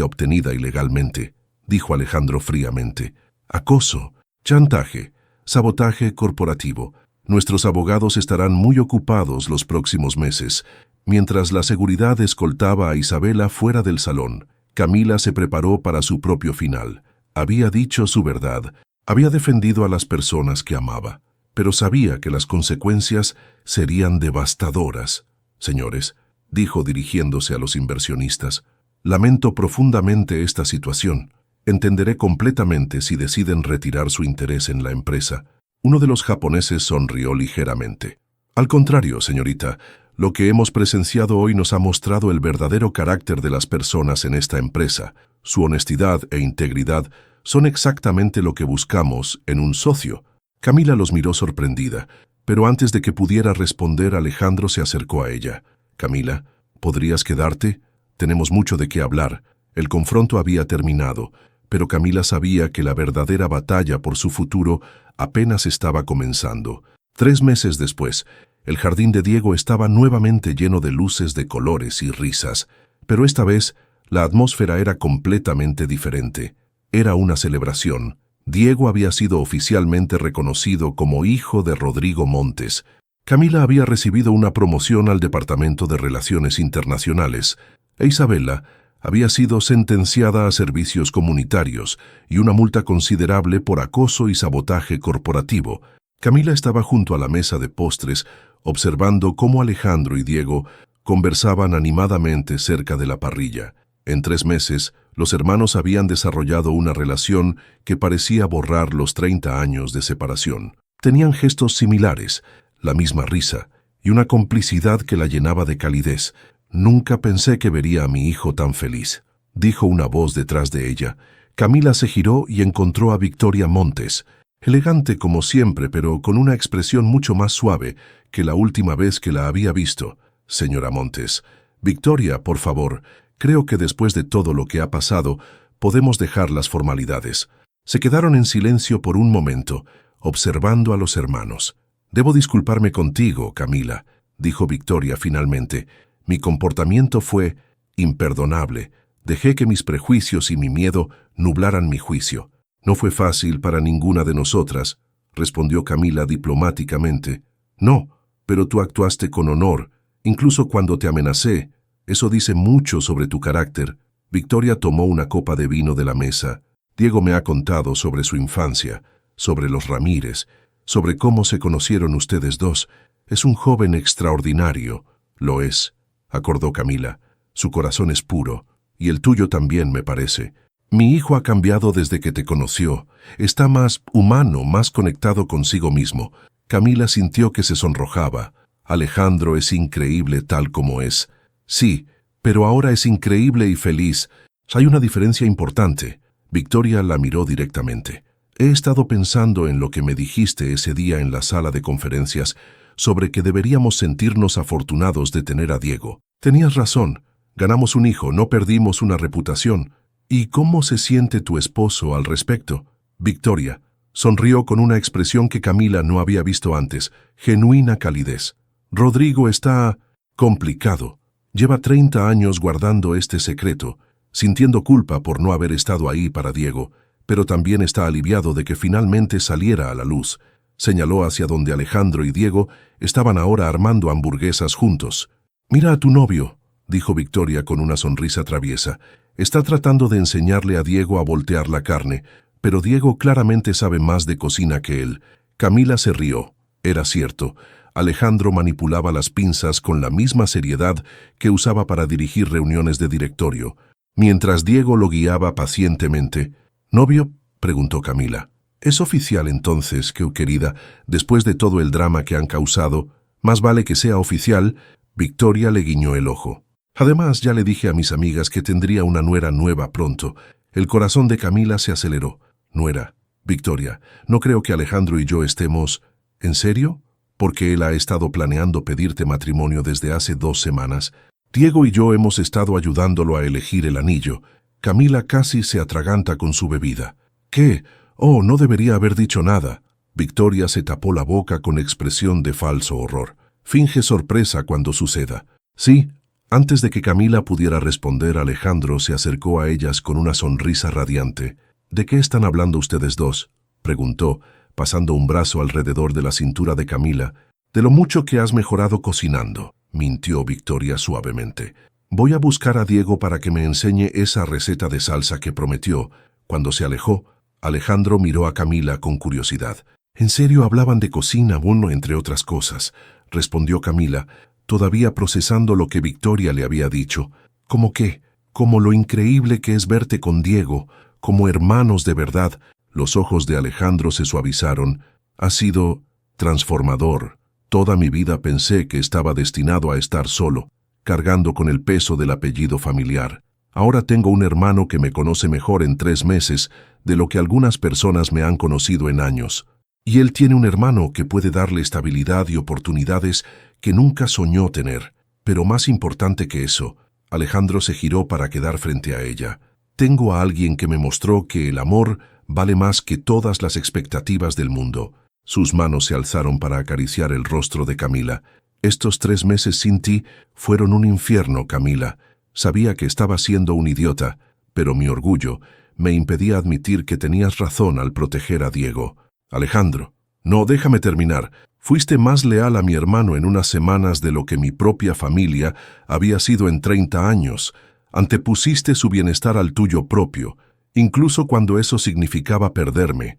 obtenida ilegalmente», dijo Alejandro fríamente. «Acoso, chantaje, sabotaje corporativo. Nuestros abogados estarán muy ocupados los próximos meses». Mientras la seguridad escoltaba a Isabela fuera del salón, Camila se preparó para su propio final. Había dicho su verdad, había defendido a las personas que amaba, pero sabía que las consecuencias serían devastadoras. «Señores», dijo dirigiéndose a los inversionistas, «lamento profundamente esta situación. Entenderé completamente si deciden retirar su interés en la empresa». Uno de los japoneses sonrió ligeramente. «Al contrario, señorita, lo que hemos presenciado hoy nos ha mostrado el verdadero carácter de las personas en esta empresa. Su honestidad e integridad son exactamente lo que buscamos en un socio». Camila los miró sorprendida, pero antes de que pudiera responder, Alejandro se acercó a ella. «Camila, ¿podrías quedarte? Tenemos mucho de qué hablar». El confronto había terminado, pero Camila sabía que la verdadera batalla por su futuro apenas estaba comenzando. 3 meses después, el jardín de Diego estaba nuevamente lleno de luces de colores y risas, pero esta vez la atmósfera era completamente diferente. Era una celebración. Diego había sido oficialmente reconocido como hijo de Rodrigo Montes. Camila había recibido una promoción al Departamento de Relaciones Internacionales, e Isabela había sido sentenciada a servicios comunitarios y una multa considerable por acoso y sabotaje corporativo. Camila estaba junto a la mesa de postres, observando cómo Alejandro y Diego conversaban animadamente cerca de la parrilla. En 3 meses, los hermanos habían desarrollado una relación que parecía borrar los 30 años de separación. Tenían gestos similares, la misma risa y una complicidad que la llenaba de calidez. «Nunca pensé que vería a mi hijo tan feliz», dijo una voz detrás de ella. Camila se giró y encontró a Victoria Montes, elegante como siempre, pero con una expresión mucho más suave que la última vez que la había visto. «Señora Montes». «Victoria, por favor, creo que después de todo lo que ha pasado, podemos dejar las formalidades». Se quedaron en silencio por un momento, observando a los hermanos. «Debo disculparme contigo, Camila», dijo Victoria finalmente. «Mi comportamiento fue imperdonable. Dejé que mis prejuicios y mi miedo nublaran mi juicio». «No fue fácil para ninguna de nosotras», respondió Camila diplomáticamente. «No, pero tú actuaste con honor, incluso cuando te amenacé. Eso dice mucho sobre tu carácter». Victoria tomó una copa de vino de la mesa. «Diego me ha contado sobre su infancia, sobre los Ramírez, sobre cómo se conocieron ustedes dos. Es un joven extraordinario». «Lo es», acordó Camila. «Su corazón es puro, y el tuyo también, me parece. Mi hijo ha cambiado desde que te conoció. Está más humano, más conectado consigo mismo». Camila sintió que se sonrojaba. «Alejandro es increíble tal como es». «Sí, pero ahora es increíble y feliz. Hay una diferencia importante». Victoria la miró directamente. «He estado pensando en lo que me dijiste ese día en la sala de conferencias sobre que deberíamos sentirnos afortunados de tener a Diego. Tenías razón. Ganamos un hijo, no perdimos una reputación. ¿Y cómo se siente tu esposo al respecto?» Victoria sonrió con una expresión que Camila no había visto antes, genuina calidez. «Rodrigo está complicado. Lleva 30 años guardando este secreto, sintiendo culpa por no haber estado ahí para Diego, pero también está aliviado de que finalmente saliera a la luz». Señaló hacia donde Alejandro y Diego estaban ahora armando hamburguesas juntos. «Mira a tu novio», dijo Victoria con una sonrisa traviesa. «Está tratando de enseñarle a Diego a voltear la carne, pero Diego claramente sabe más de cocina que él». Camila se rió. Era cierto. Alejandro manipulaba las pinzas con la misma seriedad que usaba para dirigir reuniones de directorio, mientras Diego lo guiaba pacientemente. «¿Novio?», preguntó Camila. «Es oficial entonces, querida, después de todo el drama que han causado. Más vale que sea oficial». Victoria le guiñó el ojo. «Además, ya le dije a mis amigas que tendría una nuera nueva pronto». El corazón de Camila se aceleró. «Nuera. Victoria, no creo que Alejandro y yo estemos...» «¿En serio? Porque él ha estado planeando pedirte matrimonio desde hace 2 semanas. Diego y yo hemos estado ayudándolo a elegir el anillo». Camila casi se atraganta con su bebida. «¿Qué? Oh, no debería haber dicho nada». Victoria se tapó la boca con expresión de falso horror. «Finge sorpresa cuando suceda». «Sí». Antes de que Camila pudiera responder, Alejandro se acercó a ellas con una sonrisa radiante. «¿De qué están hablando ustedes dos?», preguntó, pasando un brazo alrededor de la cintura de Camila. «De lo mucho que has mejorado cocinando», mintió Victoria suavemente. «Voy a buscar a Diego para que me enseñe esa receta de salsa que prometió». Cuando se alejó, Alejandro miró a Camila con curiosidad. «¿En serio hablaban de cocina, bueno, entre otras cosas?», respondió Camila, todavía procesando lo que Victoria le había dicho. «¿Cómo qué? Como lo increíble que es verte con Diego, como hermanos de verdad». Los ojos de Alejandro se suavizaron. «Ha sido transformador. Toda mi vida pensé que estaba destinado a estar solo, cargando con el peso del apellido familiar. Ahora tengo un hermano que me conoce mejor en 3 meses de lo que algunas personas me han conocido en años. Y él tiene un hermano que puede darle estabilidad y oportunidades que nunca soñó tener. Pero más importante que eso», Alejandro se giró para quedar frente a ella. «Tengo a alguien que me mostró que el amor vale más que todas las expectativas del mundo». Sus manos se alzaron para acariciar el rostro de Camila. «Estos 3 meses sin ti fueron un infierno, Camila. Sabía que estaba siendo un idiota, pero mi orgullo, me impedía admitir que tenías razón al proteger a Diego. Alejandro, no, déjame terminar. Fuiste más leal a mi hermano en unas semanas de lo que mi propia familia había sido en 30 años. Antepusiste su bienestar al tuyo propio, incluso cuando eso significaba perderme.